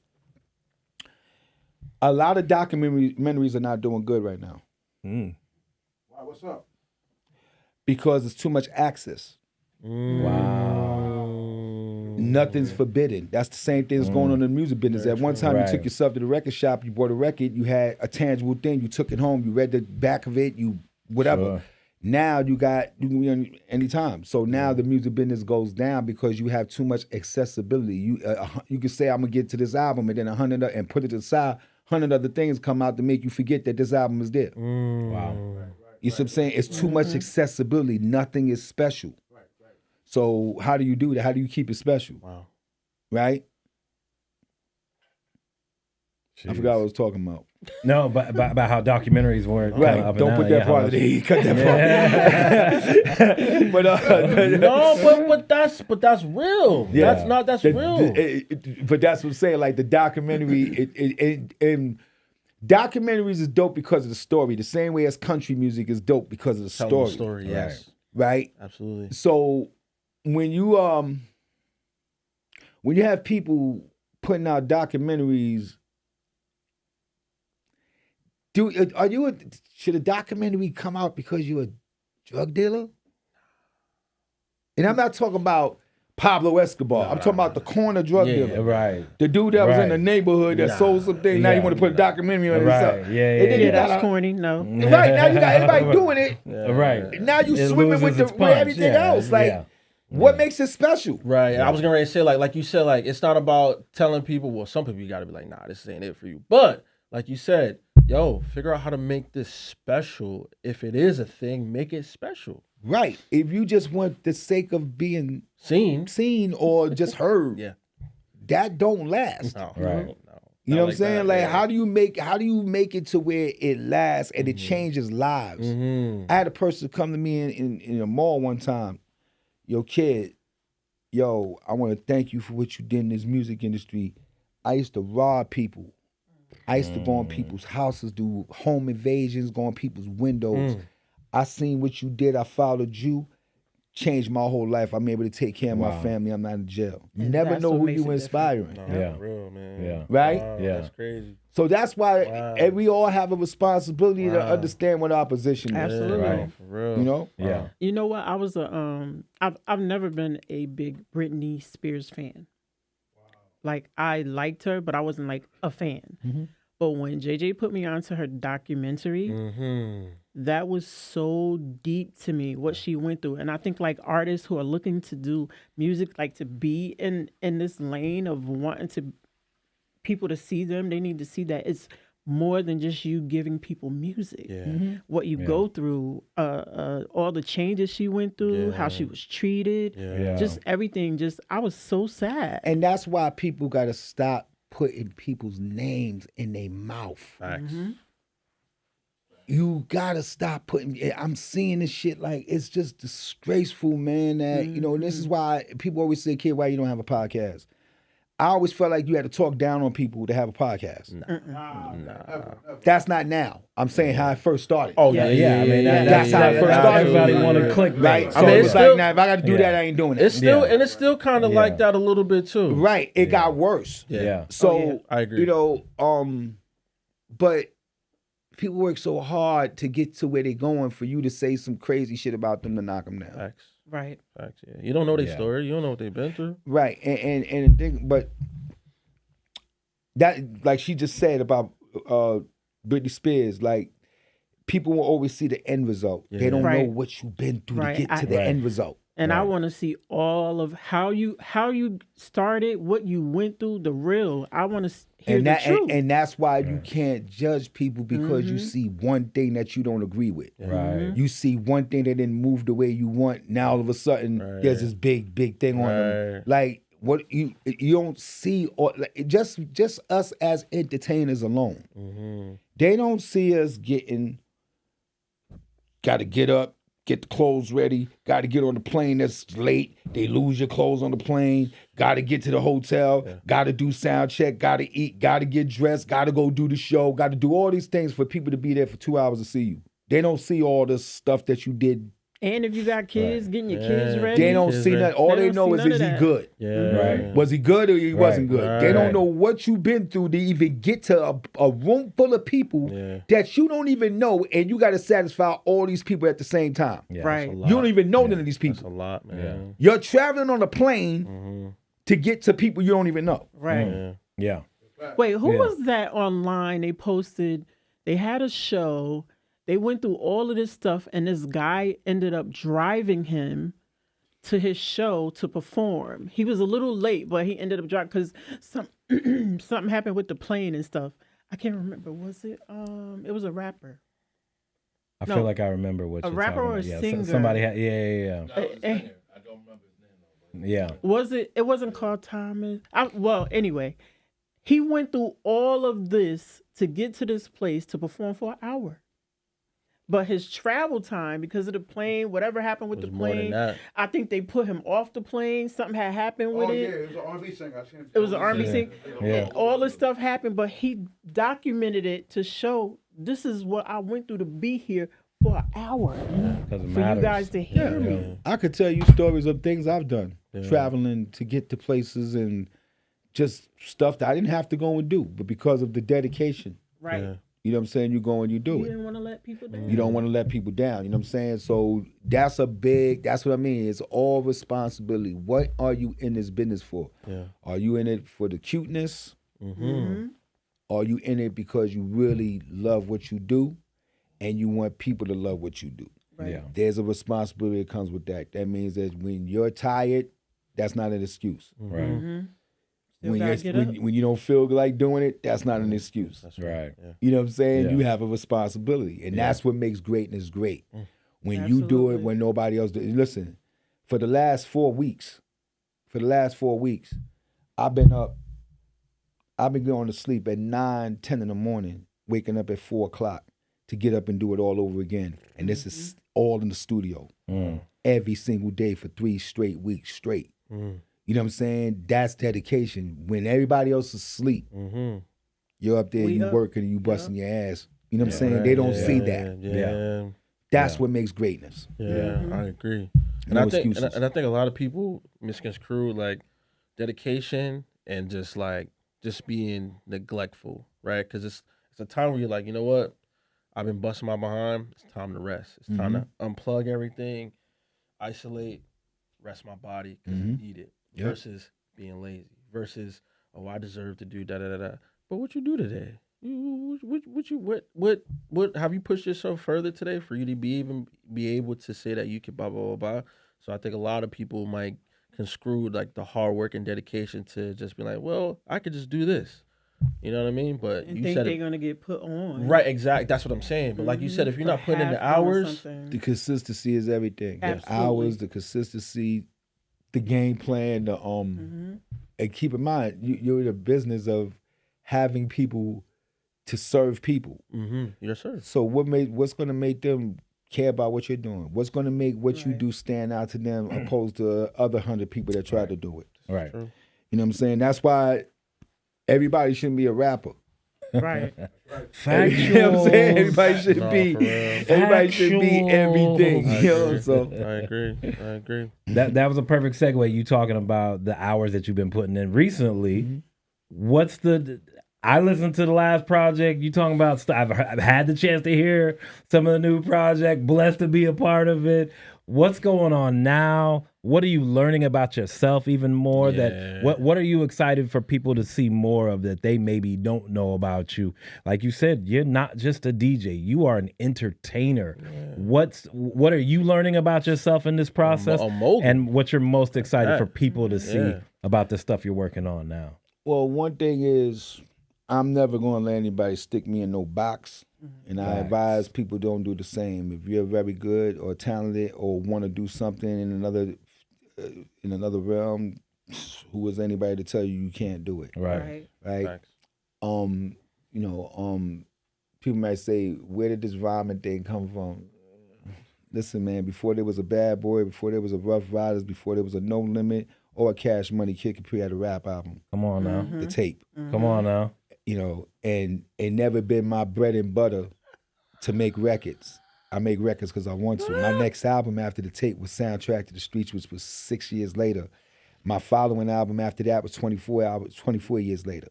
S6: a lot of documentaries are not doing good right now.
S5: Why? What's up?
S6: Because it's too much access.
S3: Wow.
S6: Nothing's forbidden. That's the same thing that's going on in the music business. At one time, you took yourself to the record shop, you bought a record, you had a tangible thing, you took it home, you read the back of it, you whatever.
S3: Sure.
S6: Now you can be on anytime. So now the music business goes down because you have too much accessibility. You can say I'm gonna get to this album and then 100 and put it aside. 100 other things come out to make you forget that this album is there.
S3: Wow.
S6: You see what I'm saying? It's too much accessibility. Nothing is special. So how do you do that? How do you keep it special?
S4: Wow.
S6: Right?
S3: Jeez.
S6: I forgot what I was talking about.
S3: No, but about how documentaries weren't
S6: Right.
S3: up and
S6: Don't
S3: down.
S6: put that
S3: how
S6: part
S3: much-
S6: of the cut that part. But
S4: but that's real.
S6: Yeah.
S4: That's real.
S6: But that's what I'm saying. Like the documentary, and documentaries is dope because of the story. The same way as country music is dope because of the
S4: Telling
S6: story.
S4: the story, yes.
S6: Right.
S4: Absolutely.
S6: So when you have people putting out documentaries, should a documentary come out because you're a drug dealer? And I'm not talking about Pablo Escobar. I'm talking about the corner drug dealer.
S3: Right.
S6: The dude that was in the neighborhood that sold something. Now you want to put a documentary on
S3: Right.
S6: himself.
S3: Yeah,
S6: And then
S3: yeah.
S6: you got
S1: That's corny. No.
S6: right now you got everybody doing it.
S3: Right.
S6: Now you
S3: It
S6: swimming with
S3: loses its
S6: with
S3: punch.
S6: everything
S3: Yeah,
S6: else. Like,
S3: yeah.
S6: what makes it special?
S4: Right. I was gonna say, like you said, like it's not about telling people, well, some people you gotta be like, nah, this ain't it for you. But like you said, yo, figure out how to make this special. If it is a thing, make it special.
S6: Right. If you just want the sake of being
S4: Seen.
S6: or just heard,
S4: Yeah.
S6: that don't last.
S4: No.
S3: Right.
S4: No.
S6: You
S4: Not
S6: know what I'm saying?
S4: that,
S6: Like,
S4: yeah.
S6: how do you make it to where it lasts and it changes lives?
S4: Mm-hmm.
S6: I had a person come to me in a mall one time. Yo, kid, I want to thank you for what you did in this music industry. I used to rob people. I used to go in people's houses, do home invasions, go in people's windows. I seen what you did. I followed you. Changed my whole life. I'm able to take care of my family. I'm not in jail. You
S1: And
S6: never
S1: that's
S6: know
S1: what
S6: who
S1: makes
S6: you
S1: it
S6: inspiring.
S4: No,
S3: Yeah.
S4: for real, man.
S3: Yeah.
S6: Right?
S4: Wow,
S3: Yeah.
S4: That's crazy.
S6: So that's why we all have a responsibility to understand what our position is.
S1: Absolutely.
S3: Right.
S4: For real.
S6: You know?
S3: Yeah.
S1: You know what? I was I've never been a big Britney Spears fan. Like I liked her, but I wasn't like a fan. But when JJ put me onto her documentary, that was so deep to me what she went through. And I think like artists who are looking to do music, like to be in this lane of wanting to people to see them, they need to see that it's more than just you giving people music.
S4: Yeah.
S1: What you go through, all the changes she went through, how she was treated,
S3: Yeah.
S1: just everything. Just I was so sad.
S6: And that's why people got to stop putting people's names in their mouth.
S4: Facts.
S6: You got to stop putting, I'm seeing this shit like, it's just disgraceful, man, that, and this is why people always say, kid, why you don't have a podcast? I always felt like you had to talk down on people to have a podcast. That's not now. I'm saying how I first started.
S4: Oh
S1: Yeah.
S3: Yeah, I mean,
S6: That's how it first started.
S3: Everybody want to click,
S6: Right? So
S4: I mean,
S6: it's
S4: it's
S6: like,
S4: still-
S6: now if I got to do that, I ain't doing it.
S4: It's still
S3: Yeah.
S4: and it's still kind of
S3: Yeah.
S4: like that a little bit too.
S6: Right. It got worse.
S3: Yeah.
S6: So
S1: Oh, yeah.
S4: I agree.
S6: You know, but people work so hard to get to where they're going for you to say some crazy shit about them to knock them down.
S4: Facts.
S1: Right.
S4: Facts. Yeah. You don't know their
S3: Yeah.
S4: story. You don't know what they've been through.
S6: Right. And the thing, but that, like she just said about Britney Spears, like people will always see the end result. They don't know
S1: Right.
S6: what you've been through
S1: Right.
S6: to get to the
S3: Right.
S6: end result.
S1: And I
S3: Right.
S1: want to see all of how you started, what you went through, the real. I want to hear
S6: And
S1: the
S6: that
S1: truth.
S6: and that's why you can't judge people because you
S1: Mm-hmm.
S6: see one thing that you don't agree with.
S3: Right.
S6: You see one thing that didn't move the way you want. Now all of a sudden there's this big thing on them.
S4: Right.
S6: Like what you don't see, or like, just us as entertainers alone.
S4: Mm-hmm.
S6: They don't see us getting. Got to get up, get the clothes ready. Got to get on the plane that's late. They lose your clothes on the plane. Got to get to the hotel. Got to do sound check. Got to eat. Got to get dressed. Got to go do the show. Got to do all these things for people to be there for 2 hours to see you. They don't see all the stuff that you did.
S1: And if you got kids, getting your kids
S4: Yeah.
S1: ready.
S6: They don't
S4: Kids
S6: see
S4: ready.
S6: that. All
S1: They
S6: they
S1: don't
S6: know
S1: see
S6: is
S1: none of
S6: he
S1: that.
S6: good?
S4: Yeah.
S3: Right.
S6: Was he good or he wasn't good? They don't
S4: Right.
S6: know what you've been through to even get to a room full of people that you don't even know, and you got to satisfy all these people at the same time.
S3: Yeah.
S1: Right.
S6: You don't even know none of these
S4: That's a
S6: people.
S4: lot, man.
S6: You're traveling on a plane to get to people you don't even know.
S1: Right.
S4: Yeah.
S3: Yeah.
S1: Wait, who
S3: Yeah.
S1: was that online? They posted, they had a show. They went through all of this stuff, and this guy ended up driving him to his show to perform. He was a little late, but he ended up driving because something happened with the plane and stuff. I can't remember. Was it? It was a rapper.
S3: I
S1: No.
S3: feel like I remember what
S1: A
S3: you're
S1: rapper
S3: talking
S1: or a
S3: about. Yeah,
S1: singer?
S3: somebody had. Yeah. Yeah.
S1: Was it? It wasn't called Thomas. Well, anyway, he went through all of this to get to this place to perform for an hour. But his travel time, because of the plane, whatever happened with
S4: Was
S1: the
S4: more than
S1: plane,
S4: that.
S1: I think they put him off the plane. Something had happened with
S5: Oh,
S1: it.
S5: yeah, it was an R&B singer. I seen
S1: It was an R&B
S3: Yeah.
S1: singer.
S3: Yeah.
S1: And all this stuff happened, but he documented it to show this is what I went through to be here for an hour.
S3: Because it
S1: For
S3: matters.
S1: you guys to hear me.
S6: I could tell you stories of things I've done, traveling to get to places and just stuff that I didn't have to go and do, but because of the dedication,
S1: Right.
S4: Yeah.
S6: you know what I'm saying, you go and you do
S1: You
S6: it.
S1: didn't want to let people down.
S6: You don't want to let people down, you know what I'm saying? So that's what I mean. It's all responsibility. What are you in this business for?
S4: Yeah.
S6: Are you in it for the cuteness?
S1: Mm-hmm.
S6: Are you in it because you really love what you do and you want people to love what you do?
S1: Right.
S3: Yeah.
S6: There's a responsibility that comes with that. That means that when you're tired, that's not an excuse.
S3: Right.
S1: Mm-hmm. Still
S6: When,
S1: gotta
S6: you're,
S1: get up.
S6: when you don't feel like doing it, that's not an excuse.
S4: That's
S3: Right.
S4: Yeah.
S6: You know what I'm saying?
S3: Yeah.
S6: You have a responsibility, and that's what makes greatness great. When you do it
S1: Absolutely.
S6: when nobody else does. Listen, for the last 4 weeks, I've been going to sleep at 9, 10 in the morning, waking up at 4 o'clock to get up and do it all over again. And this is all in the studio every single day for 3 straight weeks straight. You know what I'm saying? That's dedication. When everybody else is asleep, you're up there,
S1: We
S6: you
S1: up.
S6: working, and you busting your ass. You know what I'm saying? They don't see that.
S4: Yeah.
S6: That's what makes greatness.
S4: Yeah, I agree. And
S6: No
S4: I think
S6: excuses.
S4: and I think a lot of people misconstrue like dedication and just being neglectful, right? Because it's a time where you're like, you know what? I've been busting my behind. It's time to rest. It's time to unplug everything, isolate, rest my body because I need it.
S6: Yep.
S4: Versus being lazy. Versus I deserve to do da da da da. But what you do today? What have you pushed yourself further today for you to be able to say that you can blah blah blah blah? So I think a lot of people might construe like the hard work and dedication to just be like, well, I could just do this. You know what I mean? But
S1: And
S4: you
S1: think
S4: said
S1: they're
S4: it,
S1: gonna get put on.
S4: right, exactly. That's what I'm saying. But like you said, if you're
S1: For
S4: not putting in the
S1: half doing
S4: hours,
S1: something.
S6: The consistency is everything. The
S1: Absolutely.
S6: hours, the consistency, the game plan, and keep in mind, you're in the business of having people to serve people.
S4: yes sir.
S6: So what's going to make them care about what you're doing? What's going to make what you do stand out to them opposed to other 100 people that try to do it?
S3: Right.
S6: You know You know what I'm saying? That's why everybody shouldn't be a rapper.
S1: Right.
S3: Factual.
S6: You know what I'm saying? Everybody should
S4: Nah,
S6: be.
S4: for real.
S6: Everybody should be everything.
S4: I
S6: You know,
S4: agree.
S6: so
S4: I agree.
S3: That was a perfect segue. You talking about the hours that you've been putting in recently. What's I listened to the last project. You talking about I've had the chance to hear some of the new project. Blessed to be a part of it. What's going on now? What are you learning about yourself even more?
S4: Yeah.
S3: What are you excited for people to see more of that they maybe don't know about you? Like you said, you're not just a DJ. You are an entertainer. What are you learning about yourself in this process?
S4: I'm molding.
S3: And what you're most excited for people to see
S4: Yeah.
S3: about the stuff you're working on now?
S6: well, one thing is, I'm never going to let anybody stick me in no box. And I advise people don't do the same. If you're very good or talented or want to do something in another realm, who is anybody to tell you can't do it?
S3: Right.
S6: Right.
S4: Facts.
S6: People might say, where did this rhyming thing come from? Listen, man, before there was a Bad Boy, before there was a Rough Riders, before there was a No Limit or a Cash Money, Kid Capri had a rap album,
S3: Come on now.
S6: the tape.
S3: Come on now.
S6: You know, and it never been my bread and butter to make records. I make records because I want to. My next album after the tape was Soundtrack to the Streets, which was 6 years later. My following album after that was 24 years later.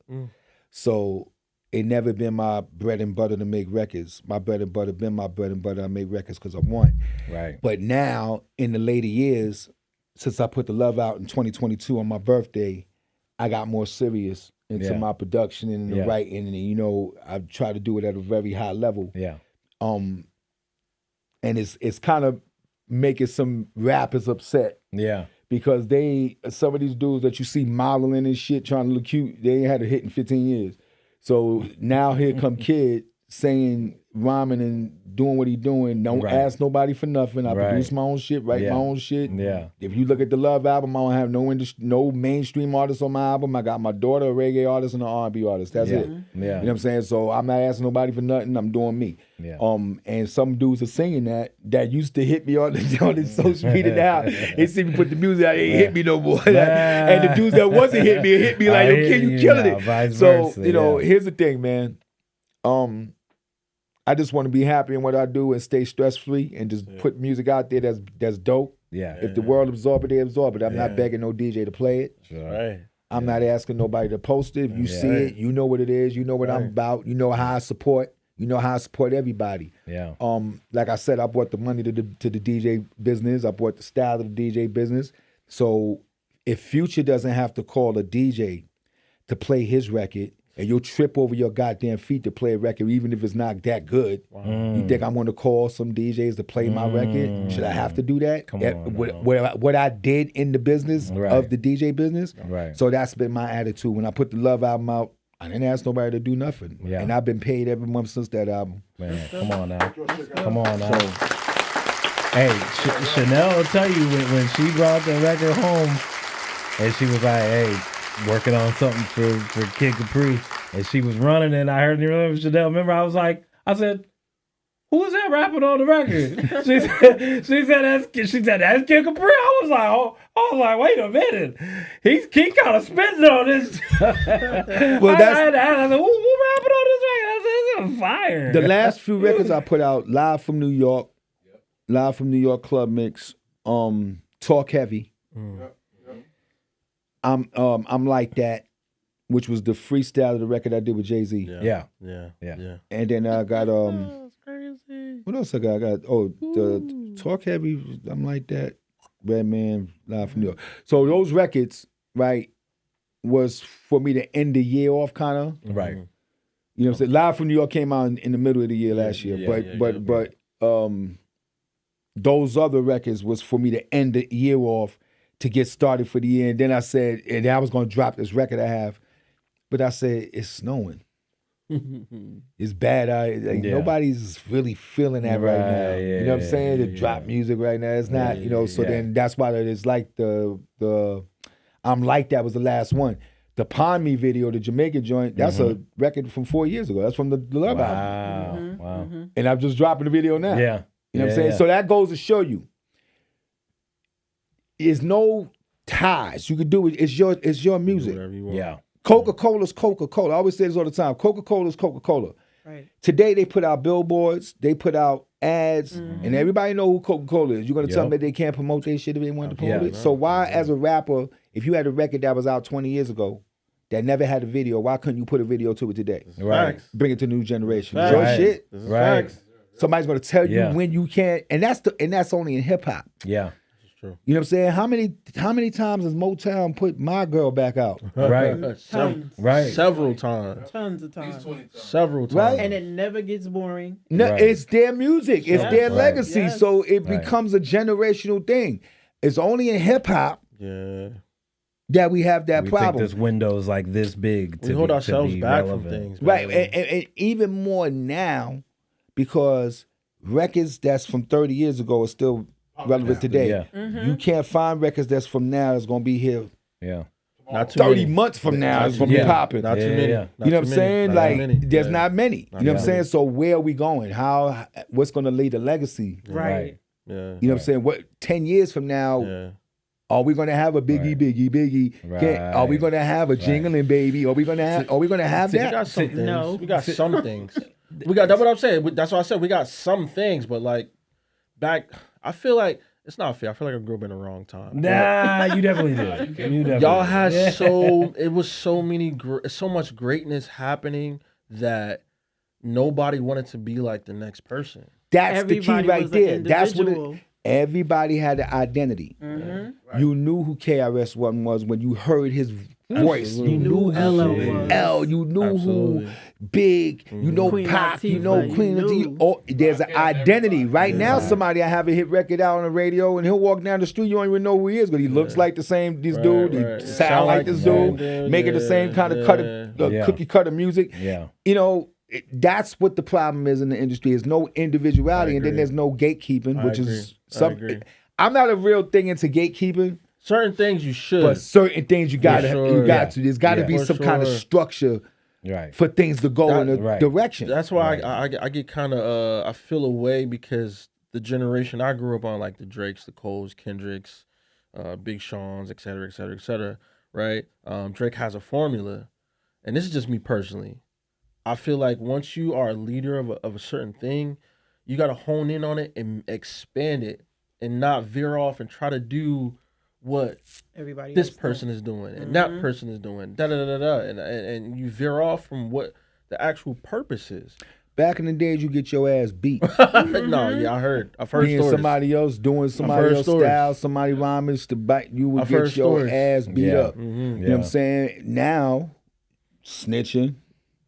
S6: So it never been my bread and butter to make records. My bread and butter been my bread and butter. I make records because I want.
S3: Right.
S6: But now, in the later years, since I put the Love out in 2022 on my birthday, I got more serious into my production and the writing, and you know, I try to do it at a very high level.
S3: Yeah.
S6: And it's kind of making some rappers upset
S3: Yeah.
S6: because some of these dudes that you see modeling and shit trying to look cute, they ain't had a hit in 15 years. So now here come Kid saying, rhyming and doing what he doing. Don't ask nobody for nothing. I produce my own shit, write my own shit.
S3: Yeah.
S6: If you look at the Love album, I don't have no mainstream artists on my album. I got my daughter, a reggae artist, and an R&B artist. That's it.
S3: Yeah.
S6: You know what I'm saying? So I'm not asking nobody for nothing. I'm doing me.
S3: Yeah.
S6: And some dudes are singing that used to hit me on the social media now. They see me put the music out, it ain't hit me no more. And the dudes that wasn't hit me like, okay, you killing it.
S3: Vice
S6: So,
S3: versa,
S6: you know, here's the thing, man. I just want to be happy in what I do and stay stress free and just put music out there that's dope.
S3: Yeah.
S6: If the world absorb it, they absorb it. I'm not begging no DJ to play it.
S4: Right.
S6: I'm not asking nobody to post it. If you see it, you know what it is. You know what I'm about. You know how I support. You know how I support everybody.
S3: Yeah.
S6: Like I said, I brought the money to the DJ business. I brought the style of the DJ business. So if Future doesn't have to call a DJ to play his record, and you'll trip over your goddamn feet to play a record, even if it's not that good. You think I'm going to call some DJs to play my record? Should I have to do that?
S3: Come on,
S6: What I did in the business of the DJ business?
S3: Right.
S6: So that's been my attitude. When I put the Love album out, I didn't ask nobody to do nothing.
S3: Yeah.
S6: And I've been paid every month since that album.
S3: Man, come on now. Come on now. Hey, Chanel will tell you when she brought the record home and she was like, hey, working on something for Kid Capri, and she was running, and I heard you remember Chanel. Remember, I said, who is that rapping on the record? she said that's Kid Capri. I was like, wait a minute, he kind of spitting on this.
S6: Well,
S3: I said, who rapping on this record? I said, this is fire.
S6: The last few records I put out, Live from New York Club Mix, Talk Heavy. I'm Like That, which was the freestyle of the record I did with Jay-Z.
S3: Yeah.
S6: And then I got
S4: That's crazy.
S6: what else I got? I got the Talk Heavy, I'm Like That, Redman, Live from New York. So those records, right, was for me to end the year off kind of.
S3: Right.
S6: You know what I'm saying? Live from New York came out in the middle of the year last year. But those other records was for me to end the year off to get started for the year. And then I said, and I was going to drop this record I have. But I said, it's snowing. It's bad. Nobody's really feeling that right now. You know what I'm saying? To drop music right now. It's not, then that's why it's like the I'm Like That was the last one. The Pond Me video, the Jamaica joint, that's a record from 4 years ago. That's from the Love album.
S3: Wow.
S6: And I'm just dropping the video now.
S3: Yeah.
S6: You know what I'm saying? So that goes to show you, there's no ties. You could do it. It's your music.
S4: Whatever you want.
S3: Yeah.
S6: Coca-Cola's Coca-Cola. I always say this all the time. Coca-Cola's Coca-Cola.
S1: Right.
S6: Today they put out billboards, they put out ads, and everybody know who Coca-Cola is. You're gonna tell
S3: Yep.
S6: me they can't promote their shit if they want to promote
S3: Yeah.
S6: it? So why, as a rapper, if you had a record that was out 20 years ago that never had a video, why couldn't you put a video to it today?
S3: Right.
S4: Facts.
S6: Bring it to new generation.
S4: Facts.
S6: Your
S3: Right.
S6: shit.
S4: This is
S3: Right.
S4: facts.
S6: Somebody's gonna tell you
S3: Yeah.
S6: when you can't, and that's only in hip hop.
S3: Yeah.
S4: This is true.
S6: You know what I'm saying? How many times has Motown put My Girl back out?
S3: Right.
S1: Tons.
S3: Right.
S4: Several times.
S1: Tons of times.
S4: Several times.
S6: Right.
S1: And it never gets boring.
S6: No,
S3: Right.
S6: it's their music. It's
S1: Yes.
S6: their
S3: Right.
S6: legacy.
S1: Yes.
S6: So it
S3: Right.
S6: becomes a generational thing. It's only in hip hop
S4: Yeah.
S6: that we have that
S3: We
S6: problem.
S3: think this window is like this big.
S4: We
S3: to
S4: hold
S3: be,
S4: ourselves
S3: to be
S4: back
S3: relevant.
S4: from things.
S6: Right.
S4: man.
S6: And even more now because records that's from 30 years ago are still relevant today.
S3: Yeah.
S6: You can't find records that's from now that's going to be here
S3: Yeah.
S4: Not too
S6: 30
S4: many.
S6: months from now.
S4: Not
S6: It's
S4: too
S6: going to be
S3: many.
S6: popping.
S4: Not
S3: Yeah,
S4: too many.
S3: yeah.
S4: Not
S6: You know
S4: too
S6: what I'm
S4: many.
S6: saying?
S4: Not
S6: Like,
S4: too many.
S6: there's
S4: Yeah.
S6: not many. You know what I'm
S3: many.
S6: saying? So where are we going? What's going to lead the legacy?
S1: Right.
S4: Yeah.
S6: You know what I'm saying? What 10 years from now,
S4: Yeah.
S6: are we going to have a
S3: Right.
S6: Biggie? Are we
S3: Right.
S6: going to have a jingling baby? Are we going to have
S4: We got
S6: that?
S4: some things.
S1: No.
S4: We got some things. We got. That's what I'm saying. That's why I said we got some things, but like back, I feel like it's not fair. I feel like I grew up in the wrong time.
S3: Nah, you definitely did. You definitely
S4: Y'all
S3: did.
S4: had
S3: Yeah.
S4: it was so much greatness happening that nobody wanted to be like the next person.
S6: That's
S1: Everybody
S6: the key right
S1: was an
S6: there. That's what
S1: individual.
S6: everybody had an identity. You knew who KRS-One was when you heard his voice. You knew
S1: Who Ella
S6: who
S1: was.
S6: L. You knew
S4: Absolutely.
S6: who Big. You know
S1: Queen
S6: Pop. You
S1: Latifah,
S6: know
S1: you
S6: Queen
S1: knew.
S6: Latifah. Oh, there's an identity. Right now, somebody I have a hit record out on the radio, and he'll walk down the street. You don't even know who he is, because he looks like the same. This dude,
S4: right.
S6: he sound like this dude, making the same kind of
S3: Yeah.
S6: cookie cutter music.
S3: Yeah.
S6: You know, that's what the problem is in the industry. Is no individuality, and then
S4: agree.
S6: there's no gatekeeping,
S4: I
S6: which
S4: agree.
S6: is
S4: I
S6: some.
S4: agree.
S6: I'm not a real thing into gatekeeping,
S4: Certain things you should.
S6: but certain things you got to.
S4: sure.
S6: You got
S3: Yeah.
S6: to. There's got to
S3: Yeah.
S6: be
S4: For
S6: some kind of
S4: sure.
S6: structure
S3: Right.
S6: for things to go in a
S3: Right.
S6: direction.
S4: That's why I get kind of I feel away, because the generation I grew up on, like the Drakes, the Coles, Kendricks, Big Sean's, et cetera, et cetera, et cetera, right? Drake has a formula, and this is just me personally. I feel like once you are a leader of a certain thing, you got to hone in on it and expand it, and not veer off and try to do what
S1: Everybody
S4: this
S1: else
S4: person is doing and that person is doing, da da da da da, and you veer off from what the actual purpose is.
S6: Back in the days, you get your ass beat.
S4: No, yeah, I've heard
S6: Being
S4: stories.
S6: somebody else, doing somebody
S4: heard
S6: else's
S4: stories.
S6: style, somebody rhyming to bite, you would
S4: I've heard
S6: get your
S4: stories.
S6: ass beat
S3: Yeah.
S6: up. You know what I'm saying? Now, snitching,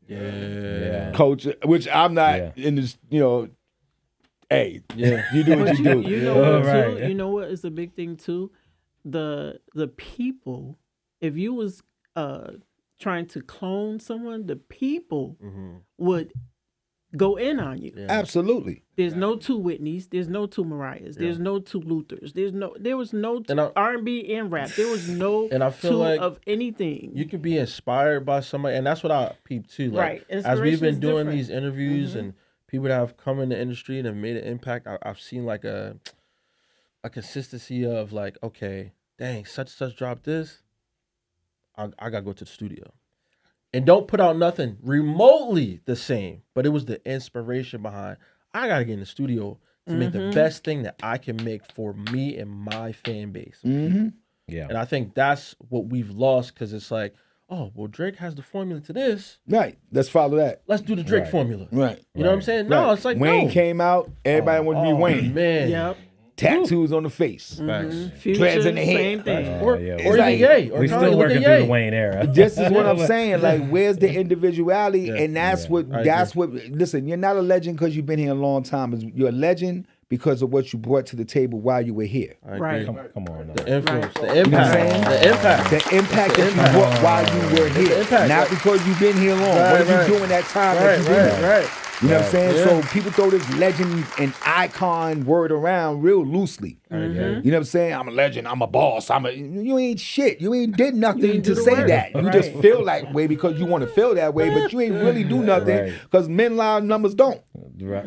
S4: Yeah,
S6: culture, which I'm not
S3: Yeah.
S6: in this, hey,
S4: yeah.
S6: you do what you do.
S1: You know what too?
S3: Right.
S1: You know what is a big thing too? The people, if you was trying to clone someone, the people would go in on you.
S4: Yeah.
S6: Absolutely.
S1: There's no two Whitneys. There's no two Mariahs. There's no two Luthers. There was no
S4: And I-
S1: R&B and rap. There was no
S4: And I feel
S1: two
S4: like
S1: of anything.
S4: You can be inspired by somebody, and that's what I peep too. Like,
S1: Right.
S4: as we've
S1: Inspiration
S4: been
S1: is
S4: doing
S1: different.
S4: these interviews and people that have come in the industry and have made an impact, I've seen like a consistency of like, okay, dang, such and such dropped this. I gotta go to the studio. And don't put out nothing remotely the same, but it was the inspiration behind, I gotta get in the studio to make the best thing that I can make for me and my fan base.
S3: Yeah.
S4: And I think that's what we've lost, because it's like, oh, well, Drake has the formula to this.
S6: Right. Let's follow that.
S4: Let's do the Drake
S3: Right.
S4: formula.
S6: Right.
S4: You know what I'm saying? No,
S6: Right.
S4: it's like,
S6: Wayne
S4: no.
S6: came out, everybody wanted to be Wayne.
S4: Man.
S1: Yep.
S6: Tattoos on the face.
S4: Facts.
S1: Future,
S6: Dreads in the hair.
S1: same thing.
S4: Or,
S3: yeah,
S4: or
S6: it's
S4: even
S6: like-
S4: Ye. Or
S3: We
S4: Kanye,
S3: still
S4: look
S3: working
S4: at
S3: through the
S4: Ye.
S3: Wayne era.
S6: This is what I'm saying. Like, where's the individuality? And that's
S3: Yeah.
S6: what.
S4: I
S6: That's what. Listen, you're not a legend because you've been here a long time. You're a legend because of what you brought to the table while you were here.
S4: I agree.
S1: Right.
S3: Come on. Now.
S4: The influence, the
S6: You know what I'm
S4: impact,
S6: saying?
S4: the impact.
S6: The impact that you brought while you were here,
S4: impact,
S6: not
S4: right.
S6: because you've been here long.
S4: Right,
S6: What did
S4: right.
S6: you do in that time that
S4: Right,
S6: you've been here?
S4: right.
S6: You know what I'm saying?
S4: Yeah.
S6: So people throw this legend and icon word around real loosely. You know what I'm saying? I'm a legend. I'm a boss. You ain't shit. You ain't did nothing
S1: You ain't
S6: to
S1: do the
S6: say
S1: work.
S6: that. You just
S1: Right.
S6: feel that way because you want to feel that way, but you ain't really do nothing
S3: Right.
S6: because men lie, numbers don't.
S3: Right.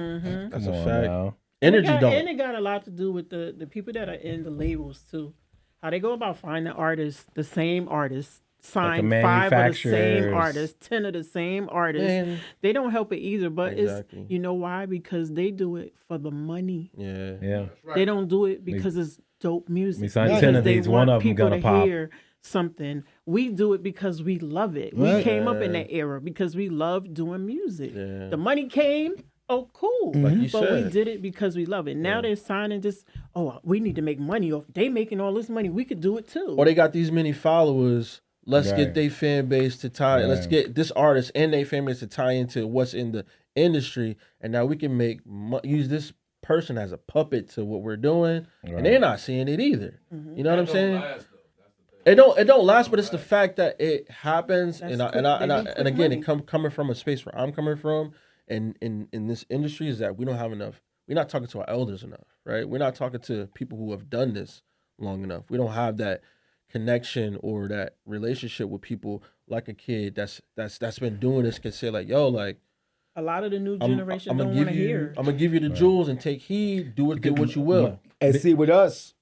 S4: That's
S3: Come
S4: a
S3: on
S4: fact.
S3: now.
S4: Energy
S1: And
S4: don't.
S1: it got a lot to do with the people that are in the labels too. How they go about finding artists, the same artists,
S3: a
S1: sign 5 of the same
S3: manufacturers.
S1: artists, 10 of the same artists.
S4: Man.
S1: They don't help it either, but
S4: Exactly.
S1: it's, you know why? Because they do it for the money.
S4: Yeah.
S3: Yeah.
S1: They don't do it because it's dope music.
S3: We signed
S1: Because
S3: 10 of
S1: they
S3: these,
S1: want
S3: one of them
S1: people
S3: gonna
S1: to
S3: pop.
S1: hear something. We do it because we love it. We
S6: Right.
S1: came up in that era because we loved doing music.
S4: Yeah.
S1: The money came. Oh, cool.
S4: Like you
S1: But we
S4: said.
S1: did it because we love it. Now they're signing just, we need to make money off. They making all this money. We could do it too.
S4: Or they got these many followers. Let's
S3: Right.
S4: get their fan base to tie. Let's
S3: Right.
S4: get this artist and their fan base to tie into what's in the industry, and now we can make use this person as a puppet to what we're doing, and they're not seeing it either. You know what I'm saying? It don't last, but it's the fact that it happens,
S1: That's
S4: and
S1: quick. They need quick
S4: again,
S1: money.
S4: coming from a space where I'm coming from, and in this industry is that we don't have enough. We're not talking to our elders enough, right? We're not talking to people who have done this long enough. We don't have that connection or that relationship with people like a kid that's been doing this can say like, yo, like
S1: A lot of the new
S4: I'm
S1: generation
S4: gonna
S1: don't want
S4: give
S1: to
S4: you,
S1: hear.
S4: I'm gonna give you the jewels and take heed. Do what you will.
S6: And see, with us,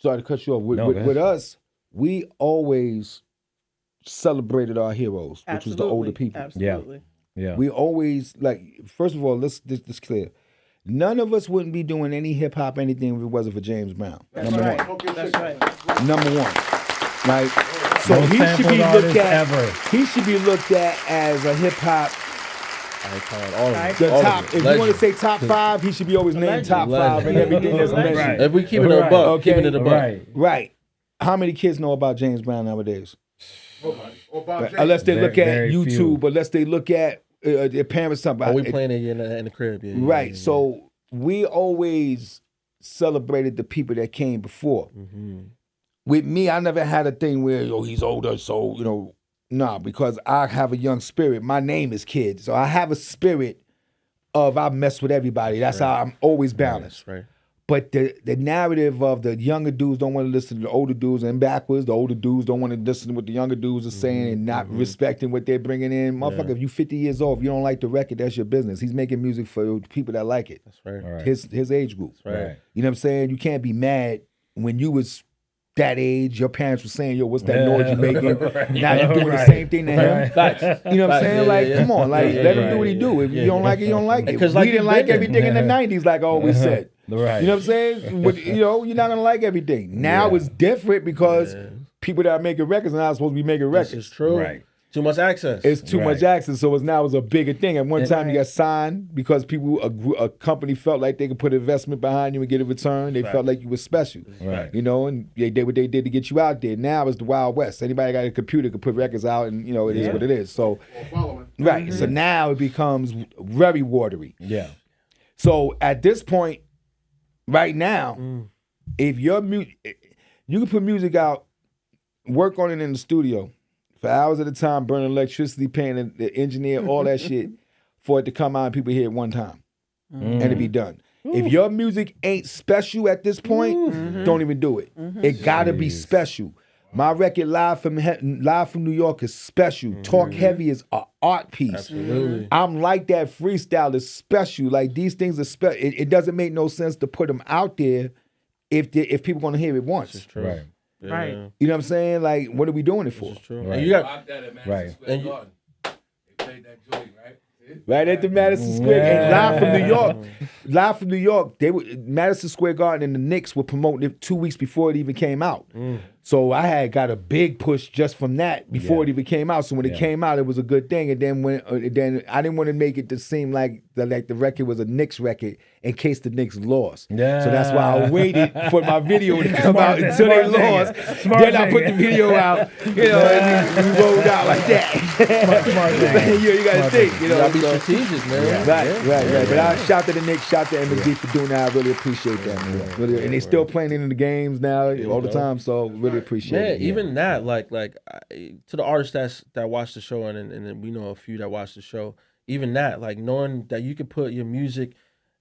S6: sorry to cut you off. With,
S3: No,
S6: with,
S3: go
S6: with
S3: ahead.
S6: us, we always celebrated our heroes, which was the older people.
S1: Absolutely.
S3: Yeah.
S6: We always first of all, let's this clear. None of us wouldn't be doing any hip hop anything if it wasn't for James Brown. Number
S1: right.
S6: one.
S1: That's right.
S6: Number one. Right? So
S3: Most
S6: he should
S3: sampled
S6: be
S3: artist
S6: looked at
S3: ever.
S6: he should be looked at as a hip hop
S4: Icon, all of
S1: Right.
S4: it.
S6: the
S4: All of
S6: top.
S4: it.
S6: If you want to
S4: Legend.
S6: say top 5, he should be always named
S1: Legend.
S6: top 5 and
S4: Legend.
S6: everything that's
S1: Legend.
S6: mentioned.
S4: If we keep it a
S3: Right.
S4: buck,
S6: Okay.
S4: keeping it a buck.
S3: Right.
S6: Right. How many kids know about James Brown nowadays?
S5: Nobody. Or Bob James.
S6: Unless they look at
S3: Very
S6: YouTube,
S3: few.
S6: unless they look at their parents something.
S4: Are we playing it in the crib? Yeah,
S6: Right.
S4: yeah, yeah.
S6: So we always celebrated the people that came before.
S4: Mm-hmm.
S6: With me, I never had a thing where, he's older, so, nah, because I have a young spirit. My name is Kid. So I have a spirit of I mess with everybody. That's how I'm always balanced.
S4: That's right.
S6: But the narrative of the younger dudes don't want to listen to the older dudes, and backwards, the older dudes don't want to listen to what the younger dudes are saying and not respecting what they're bringing in. Motherfucker, if you 50 years old, if you don't like the record, that's your business. He's making music for people that like it.
S4: That's right.
S3: All right.
S6: His age group.
S4: Right.
S6: You know what I'm saying? You can't be mad when you was that age. Your parents were saying, "Yo, what's that noise you making?"
S3: Right.
S6: Now you're doing the
S3: Right.
S6: same thing to him.
S3: Right.
S4: Facts.
S6: You know what I'm saying?
S4: Yeah,
S6: Like,
S4: yeah.
S6: come on, like
S4: Yeah,
S6: let him
S4: yeah,
S6: do what he
S4: yeah,
S6: do. If
S4: yeah,
S6: you don't
S4: yeah.
S6: like it, you don't like it.
S4: Because
S6: We
S4: like
S6: didn't
S4: you've
S6: like
S4: been
S6: everything in the '90s, like I always said.
S3: Right.
S6: You know what I'm saying? You're not gonna like everything. Now it's different because people that are making records are not supposed to be making
S4: This
S6: records.
S4: is true.
S3: Right.
S4: Too much access.
S6: It's too much
S3: Right.
S6: access, so now it's a bigger thing. At one time, you got signed because a company felt like they could put investment behind you and get a return. They felt like you were special,
S3: Right.
S6: and they did what they did to get you out there. Now it's the Wild West. Anybody got a computer could put records out, and it is what it is. So,
S5: Or following.
S6: right. So now it becomes very watery.
S3: Yeah.
S6: So at this point, right now, if your you can put music out, work on it in the studio for hours at a time, burning electricity, paying the engineer, all that shit, for it to come out and people hear it one time and it be done. If your music ain't special at this point, don't even do it. It gotta be special. My record live from New York is special. Talk Heavy is an art piece.
S4: Absolutely.
S6: I'm like that. Freestyle is special. Like these things are special. It doesn't make no sense to put them out there if people gonna hear it once.
S4: It's true.
S3: Right.
S4: Yeah.
S1: Right.
S6: You know what I'm saying? Like, what are we doing it for?
S4: It's true.
S3: Right.
S4: And you got
S5: Locked that at Madison
S3: Right.
S5: Square
S4: And you-
S5: Garden. They played that joint, right?
S6: Right at the Madison Square, and live from New York. Live from New York, Madison Square Garden and the Knicks were promoting it 2 weeks before it even came out. So I had got a big push just from that before it even came out. So when it came out, it was a good thing. And then then I didn't want to make it to seem like the record was a Knicks record in case the Knicks lost.
S3: Yeah.
S6: So that's why I waited for my video to come out until they
S3: Smart thing.
S6: lost.
S3: Smart
S6: Then I put
S3: thing.
S6: the video out, and we rolled out like that.
S3: Smart thing.
S6: you gotta
S3: Smart
S6: think,
S3: thing.
S6: you
S4: you
S6: know.
S4: gotta be
S6: so-
S4: strategic, man.
S6: Right. But I shout to the Knicks, shout to MSG for doing that. I really appreciate that, man. Really, and they still playing it in the games now all the time. So really appreciate
S4: Man,
S6: it.
S4: even that, to the artists that watch the show, and then we know a few that watch the show. Even that, like knowing that you could put your music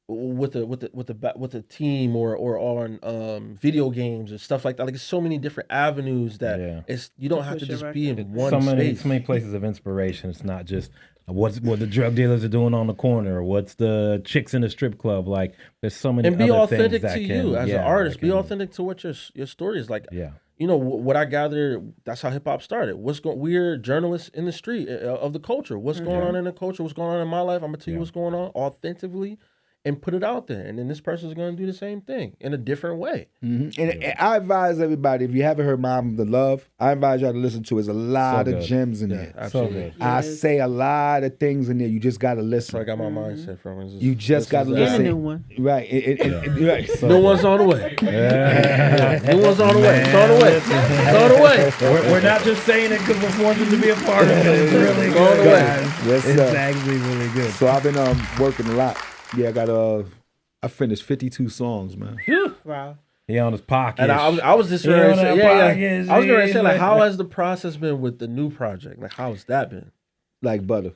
S4: with a team or on video games and stuff like that. Like, there's so many different avenues that you don't have to
S1: push your
S4: just be in
S1: record.
S4: one
S3: so many
S4: space.
S3: places of inspiration. It's not just what the drug dealers are doing on the corner, or what's the chicks in the strip club. Like, there's so many
S4: And be
S3: other things
S4: authentic
S3: that
S4: to
S3: can,
S4: you as an artist. Be authentic to what your story is. Like,
S3: Yeah.
S4: you know, what I gather, that's how hip hop started. We're journalists in the street of the culture. What's going on in the culture? What's going on in my life? I'm gonna tell you what's going on authentically, and put it out there. And then this person's gonna do the same thing in a different way.
S6: Mm-hmm. And I advise everybody, if you haven't heard my album, The Love, I advise y'all to listen to it. There's a lot of gems in there.
S4: Absolutely.
S6: I say a lot of things in there. You just got to listen.
S4: That's where I got my mindset from. It's
S6: You just got to
S1: And a
S6: listen.
S1: new one.
S6: Right. Right.
S4: New one's on the way. New one's on the way. It's on the way. It's on the way.
S3: We're not just saying it because we want you to be a part of it. It's really
S6: It's
S3: good,
S6: on the way.
S3: guys.
S6: Yes,
S3: It's
S6: sir.
S3: actually really good.
S6: So I've been working a lot. Yeah, I finished 52 songs, man.
S1: Wow.
S3: He on his pocket.
S4: And I was just ready to say, I was going to say, like, how has the process been with the new project? Like, how has that been?
S6: Like butter.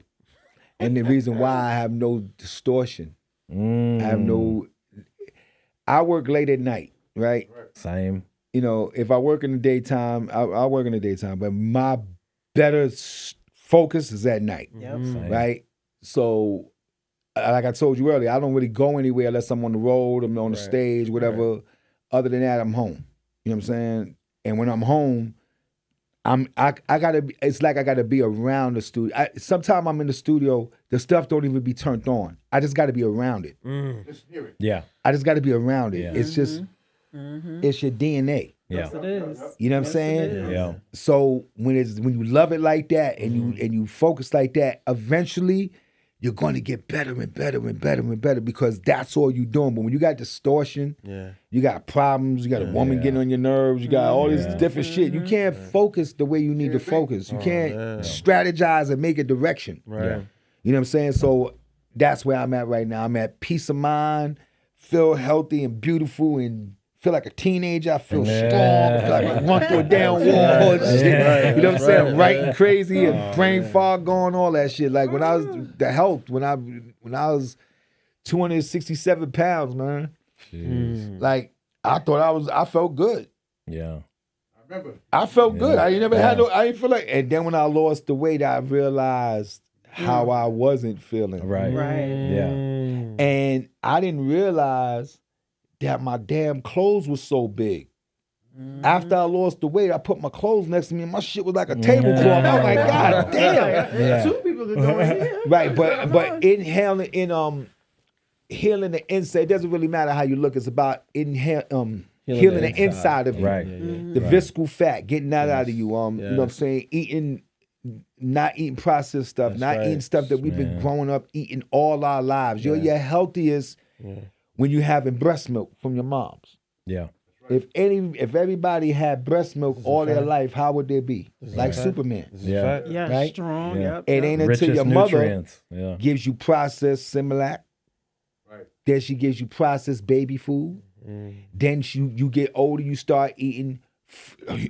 S6: And the reason why I have no distortion. I work late at night, right?
S3: Same.
S6: You know, if I work in the daytime, I work in the daytime, but my better focus is at night,
S1: Yep.
S3: Same.
S6: right? So, like I told you earlier, I don't really go anywhere unless I'm on the road, I'm on the stage, whatever. Other than that, I'm home. You know what I'm saying? And when I'm home, I gotta be, it's like I gotta be around the studio. Sometimes I'm in the studio, the stuff don't even be turned on. I just gotta be around it.
S5: Just hear it.
S3: Yeah.
S6: I just gotta be around it.
S3: Yeah.
S6: It's just, it's your DNA.
S3: Yeah.
S1: Yes, it is.
S6: You know what I'm
S1: Yes, it
S6: saying?
S1: is.
S3: Yeah.
S6: So when you love it like that and you focus like that, eventually you're going to get better and better and better and better because that's all you're doing. But when you got distortion, you got problems, you got a woman getting on your nerves, you got all this different shit. You can't focus the way you need to focus. You can't strategize and make a direction.
S4: Right.
S3: Yeah.
S6: You know what I'm saying? So that's where I'm at right now. I'm at peace of mind, feel healthy and beautiful and feel like a teenager. I feel strong. I feel like I run through a damn wall and shit. You know what I'm saying? Writing crazy and brain fog going, all that shit. Like when I was the health, when I was 267 pounds, man. Like I felt good.
S3: Yeah.
S5: I remember.
S6: I felt good. I ain't never had I ain't feel like. And then when I lost the weight, I realized how I wasn't feeling.
S3: Right.
S1: Right.
S3: Yeah.
S6: And I didn't realize that my damn clothes was so big. After I lost the weight, I put my clothes next to me and my shit was like a tablecloth. I was like, God damn.
S3: Yeah.
S1: Two people could go in here.
S6: Right, but inhaling healing the inside, it doesn't really matter how you look. It's about healing the inside of you.
S3: Right.
S6: The visceral fat, getting that out of you. You know what I'm saying? Not eating processed stuff, eating stuff that we've been growing up eating all our lives. You're your healthiest when you're having breast milk from your moms.
S3: Yeah.
S6: If everybody had breast milk all their life, how would they be? Like Superman.
S3: Yeah.
S1: Yeah,
S6: Right?
S1: strong.
S3: Yeah.
S1: Yep.
S6: It ain't until
S3: Richest
S6: your mother
S3: nutrients. Yeah.
S6: gives you processed Similac.
S5: Right.
S6: Then she gives you processed baby food. Then you get older, you start eating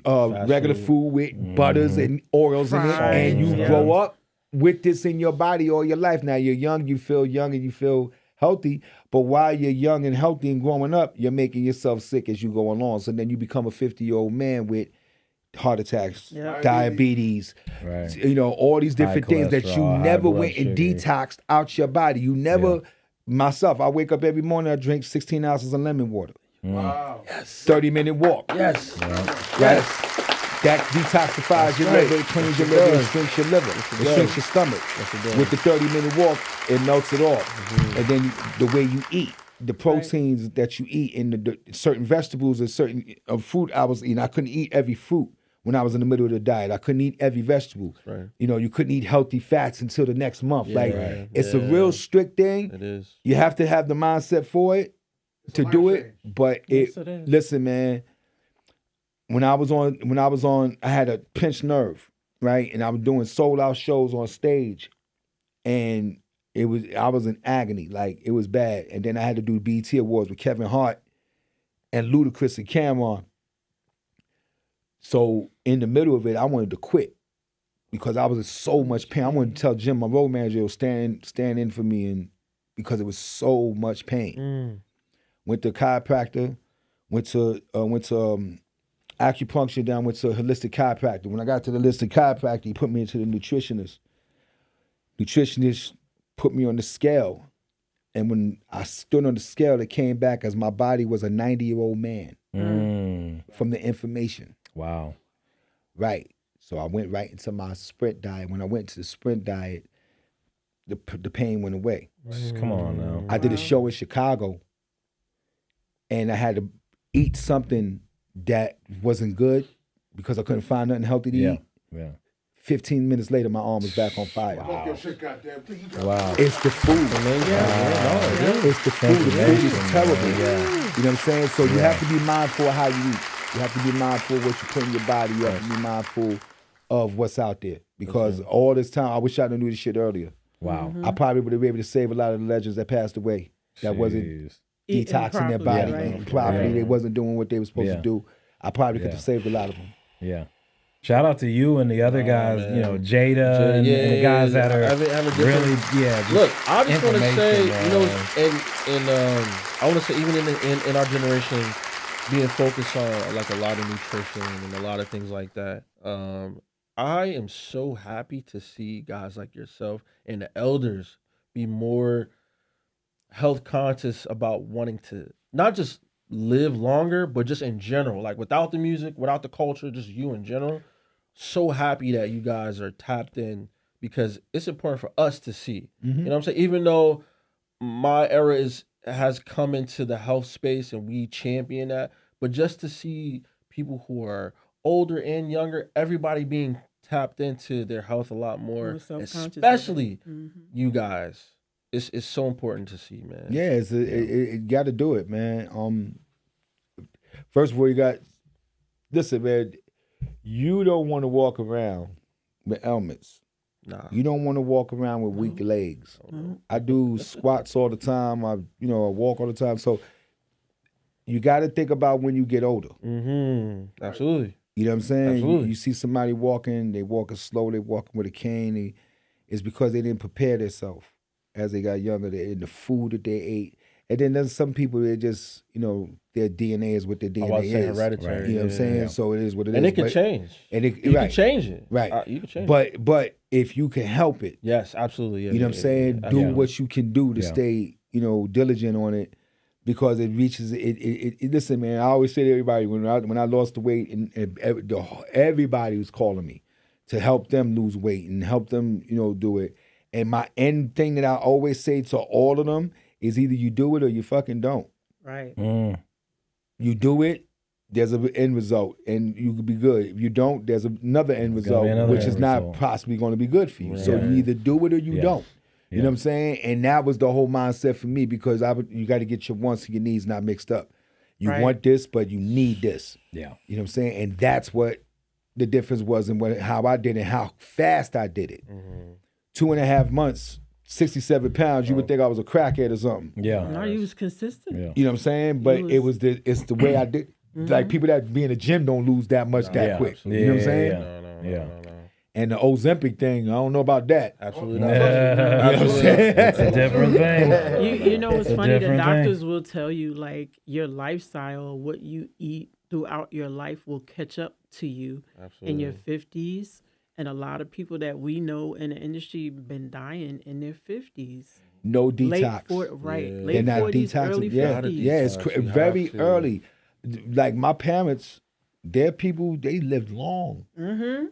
S6: regular food with butters and oils in it,
S1: Fries,
S6: and you
S1: yeah.
S6: grow up with this in your body all your life. Now you're young, you feel young and you feel healthy, but while you're young and healthy and growing up, you're making yourself sick as you go along. So then you become a 50-year-old man with heart attacks,
S1: Yep.
S6: diabetes,
S3: Right.
S6: you know, all these different
S3: High
S6: things that you
S3: cholesterol, high
S6: never
S3: blood
S6: went and
S3: sugar.
S6: detoxed out your body. You never, myself, I wake up every morning, I drink 16 ounces of lemon water.
S5: Wow.
S6: 30-minute walk.
S4: Yes.
S6: Right? That detoxifies your liver, it cleans your liver, it shrinks your liver, it shrinks your stomach. With the 30-minute walk, it melts it off. And then the way you eat, the proteins that you eat in the certain vegetables and certain fruit I was eating. I couldn't eat every fruit when I was in the middle of the diet. I couldn't eat every vegetable.
S4: Right.
S6: You know, you couldn't eat healthy fats until the next month. Like,
S4: right.
S6: it's a real strict thing.
S4: It is.
S6: You have to have the mindset for it to do it. But
S1: Yes, it is.
S6: listen, man. When I was on, I had a pinched nerve, right? And I was doing sold out shows on stage, and I was in agony, like it was bad. And then I had to do BET Awards with Kevin Hart and Ludacris and Cameron. So in the middle of it, I wanted to quit because I was in so much pain. I wanted to tell Jim, my road manager, to stand in for me, and because it was so much pain. Went to chiropractor, went to acupuncture, then went to a holistic chiropractor. When I got to the holistic chiropractor, he put me into the nutritionist. nutritionist put me on the scale. And when I stood on the scale, it came back as my body was a 90-year-old man from the information.
S3: Wow.
S6: Right. So I went right into my sprint diet. When I went to the sprint diet, the pain went away.
S3: Come on now.
S6: I did a show in Chicago, and I had to eat something that wasn't good because I couldn't find nothing healthy to
S3: Yeah.
S6: eat.
S3: Yeah.
S6: 15 minutes later, my arm was back on fire.
S5: Talk your shit, goddamn. Please, you got
S3: Wow.
S6: It's the food. It's the food. The food is terrible.
S3: Yeah.
S6: You know what I'm saying? So you have to be mindful of how you eat. You have to be mindful of what you put in your body. You have to be mindful of what's out there. Because all this time, I wish I knew this shit earlier.
S3: Wow.
S6: I probably would have been able to save a lot of the legends that passed away. That wasn't
S3: Jeez.
S1: Eating
S6: detoxing their
S1: properly,
S6: body
S1: right?
S6: properly.
S3: Yeah.
S6: They wasn't doing what they were supposed
S3: Yeah.
S6: to do. I probably could
S3: Yeah.
S6: have saved a lot of them.
S3: Yeah. Shout out to you and the other guys,
S4: man.
S3: you know, Jada and the guys that are
S4: have a different-
S3: really, just
S4: Look, I just want to say,
S3: information,
S4: you know,
S3: man.
S4: I want to say even in our generation, being focused on like a lot of nutrition and a lot of things like that. I am so happy to see guys like yourself and the elders be more health conscious about wanting to not just live longer, but just in general, like without the music, without the culture, just you in general. So happy that you guys are tapped in because it's important for us to see. You know what I'm saying? Even though my era has come into the health space and we champion that, but just to see people who are older and younger, everybody being tapped into their health a lot more,
S1: More self-conscious of it.
S4: especially you guys. It's so important to see, man.
S6: Yeah, it got to do it, man. First of all, listen, man, you don't want to walk around with ailments.
S4: Nah.
S6: You don't want to walk around with weak legs. I do squats all the time. I walk all the time. So you got to think about when you get older.
S4: Absolutely.
S6: You know what I'm saying?
S4: Absolutely.
S6: You see somebody walking, they walking slow, they walking with a cane. It's because they didn't prepare themselves as they got younger. In the food that they ate. And then there's some people that just, their DNA is what their DNA
S4: about to say
S6: is.
S4: hereditary.
S6: You know what I'm
S4: Yeah,
S6: saying?
S4: yeah.
S6: So it is what it is.
S4: And it can
S6: But-
S4: change.
S6: And it,
S4: You
S6: right.
S4: can change it.
S6: Right.
S4: You can change it.
S6: But if you can help it,
S4: Yes, absolutely. Yeah,
S6: you know what I'm saying? Do
S4: absolutely.
S6: what you can do to
S3: Yeah.
S6: stay, diligent on it, because it reaches it. Listen, man, I always say to everybody when I lost the weight, and everybody was calling me to help them lose weight and help them, do it. And my end thing that I always say to all of them is either you do it or you fucking don't.
S1: Right.
S6: You do it, there's an end result, and you could be good. If you don't, there's another end
S3: There's gonna
S6: result,
S3: be another
S6: which is
S3: end
S6: not
S3: result.
S6: possibly going to be good for you. So
S3: Right.
S6: you either do it or you
S3: Yeah.
S6: don't. You
S3: Yeah.
S6: know what I'm saying? And that was the whole mindset for me, because you got to get your wants and your needs not mixed up. You
S1: Right.
S6: want this, but you need this.
S3: Yeah.
S6: You know what I'm saying? And that's what the difference was in how I did it, how fast I did it. 2.5 months, 67 pounds. You would think I was a crackhead or something.
S3: Yeah.
S1: No, you was consistent.
S3: Yeah.
S6: You know what I'm saying? But it's the way I did. Like people that be in the gym don't lose that much that
S3: Yeah.
S6: quick.
S3: Yeah,
S6: You know what I'm saying?
S3: Yeah.
S6: And the Ozempic thing, I don't know about that.
S4: Absolutely not.
S6: You know what I'm saying?
S3: It's a different thing.
S1: You know what's
S3: It's a
S1: funny? The
S3: different thing.
S1: doctors will tell you like your lifestyle, what you eat throughout your life will catch up to you in your 50s. And a lot of people that we know in the industry been dying in their 50s.
S6: No
S1: Late
S6: detox.
S1: 40s, right.
S4: Yeah.
S1: Late
S6: They're not
S1: 40s, early
S6: detoxing. Yeah,
S1: 50s.
S6: yeah, it's
S4: You have
S6: very
S4: to.
S6: early. Like my parents, their people, they lived long.
S1: Mm-hmm.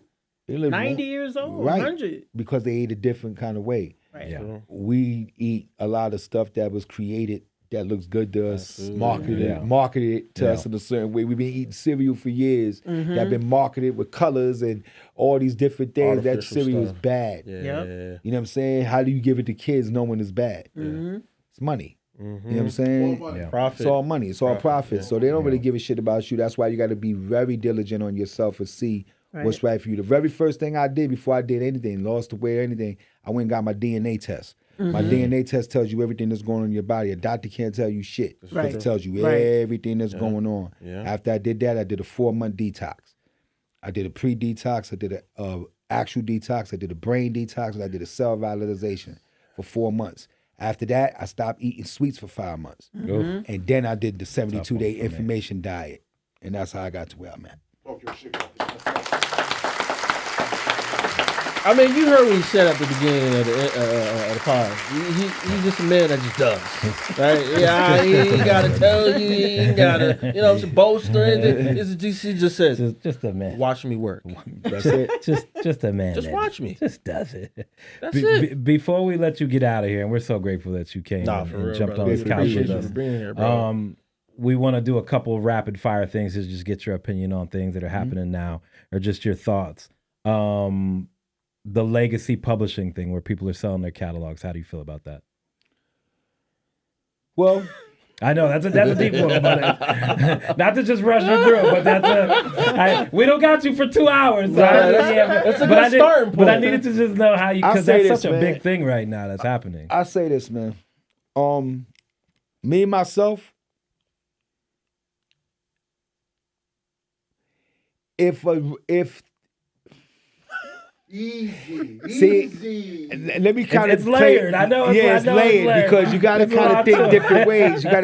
S6: They lived
S1: 90
S6: long.
S1: years old,
S6: Right.
S1: 100.
S6: Because they ate a different kind of way.
S1: Right.
S3: Yeah.
S6: We eat a lot of stuff that was created that looks good to us,
S4: Absolutely.
S6: marketed it to
S3: Yeah.
S6: us in a certain way. We've been eating cereal for years
S1: Mm-hmm.
S6: that been marketed with colors and all these different things. That
S4: Artificial
S6: cereal is
S4: stuff.
S6: bad.
S4: Yeah.
S1: Yep.
S6: You know what I'm saying? How do you give it to kids knowing it's bad?
S1: Mm-hmm.
S6: It's money. You know what I'm saying?
S5: money.
S3: Yeah.
S4: Profit.
S6: It's all money. It's all profit.
S4: yeah.
S6: So they don't really give a shit about you. That's why you got to be very diligent on yourself and see what's right for you. The very first thing I did before I did anything, lost the weight or anything, I went and got my DNA test. My DNA test tells you everything that's going on in your body. A doctor can't tell you shit.
S1: Right.
S6: It tells you
S1: Right.
S6: everything that's going on.
S4: Yeah.
S6: After I did that, I did a 4-month detox. I did a pre-detox. I did a actual detox. I did a brain detox. And I did a cell vitalization for 4 months. After that, I stopped eating sweets for 5 months. And then I did the 72-day information diet. And that's how I got to where I'm at.
S5: Talk your shit, goddamn.
S4: I mean, you heard what he said at the beginning of the pod. He's just a man that just does, right? Yeah, he ain't gotta tell you, he ain't gotta, you know, it's a boast or anything. He just says,
S3: just a man.
S4: watch me work.
S6: That's it.
S3: Just a man.
S4: Just
S3: that
S4: watch me.
S3: Just does it.
S4: That's it.
S3: Before we let you get out of here, and we're so grateful that you came
S4: Nah,
S3: and
S4: for real,
S3: jumped
S4: brother.
S3: on this
S4: We
S3: couch
S4: appreciate
S3: with
S4: you
S3: us.
S4: for being here, bro.
S3: We want to do a couple of rapid fire things to just get your opinion on things that are happening now, or just your thoughts. The legacy publishing thing where people are selling their catalogs. How do you feel about that?
S6: Well,
S3: I know that's a deep one, but not to just rush you through it, but we don't got you for 2 hours. So
S4: That's a good starting point.
S3: But I needed to just know how you,
S6: I'll
S3: because
S6: say
S3: that's
S6: this,
S3: such a
S6: man.
S3: big thing right now that's happening.
S6: I say this, man. Me myself, if
S5: Easy.
S6: See,
S5: Easy.
S6: let me kind of
S3: It's layered. I know.
S6: Yeah,
S3: I
S6: it's
S3: know
S6: layered because you got to
S3: It's a
S6: kind of
S3: lot
S6: think
S3: to it.
S6: different ways. You got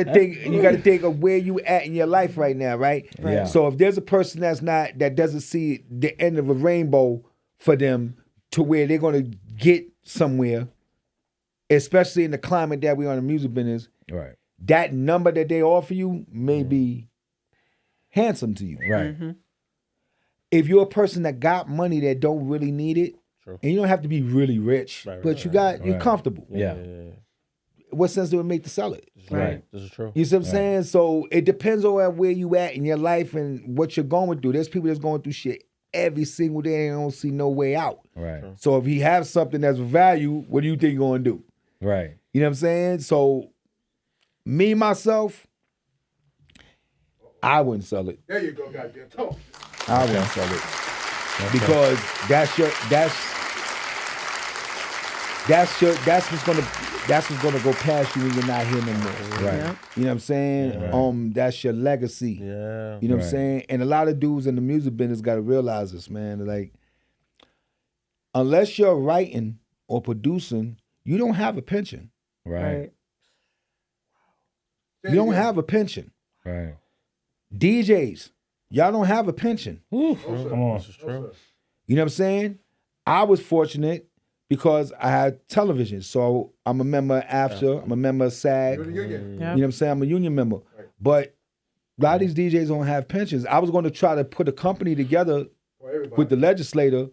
S6: to think of where you at in your life right now, right?
S3: Yeah.
S6: So if there's a person that doesn't see the end of a rainbow for them to where they're going to get somewhere, especially in the climate that we're on in the music business,
S3: Right.
S6: that number that they offer you may be handsome to you.
S3: Right.
S6: If you're a person that got money that don't really need it,
S4: True.
S6: and you don't have to be really rich,
S4: Right,
S6: but you're
S3: right.
S6: comfortable.
S3: Yeah.
S6: What sense do it make to sell it?
S3: Right.
S4: This is true.
S6: You see what I'm saying? So it depends on where you at in your life and what you're going through. There's people that's going through shit every single day and don't see no way out.
S3: Right.
S6: So if he has something that's of value, what do you think you're going to do?
S3: Right.
S6: You know what I'm saying? So me, myself, I wouldn't sell it.
S5: There you go, goddamn. Talk.
S6: I wouldn't sell it. Because that's what's gonna go past you when you're not here no more.
S3: Right.
S1: Yeah.
S6: You know what I'm saying? That's your legacy.
S4: Yeah.
S6: You know what I'm
S3: Right.
S6: saying? And a lot of dudes in the music business gotta realize this, man. Like, unless you're writing or producing, you don't have a pension.
S3: Right.
S6: You don't have a pension.
S3: Right.
S6: DJs, y'all don't have a pension.
S3: Ooh, come on.
S4: This is true.
S6: You know what I'm saying? I was fortunate because I had television. So I'm a member of AFTRA, I'm a member of SAG.
S5: You're in the union.
S6: You know what I'm saying? I'm a union member.
S5: Right.
S6: But a lot of these DJs don't have pensions. I was going to try to put a company together
S5: For everybody.
S6: with the legislator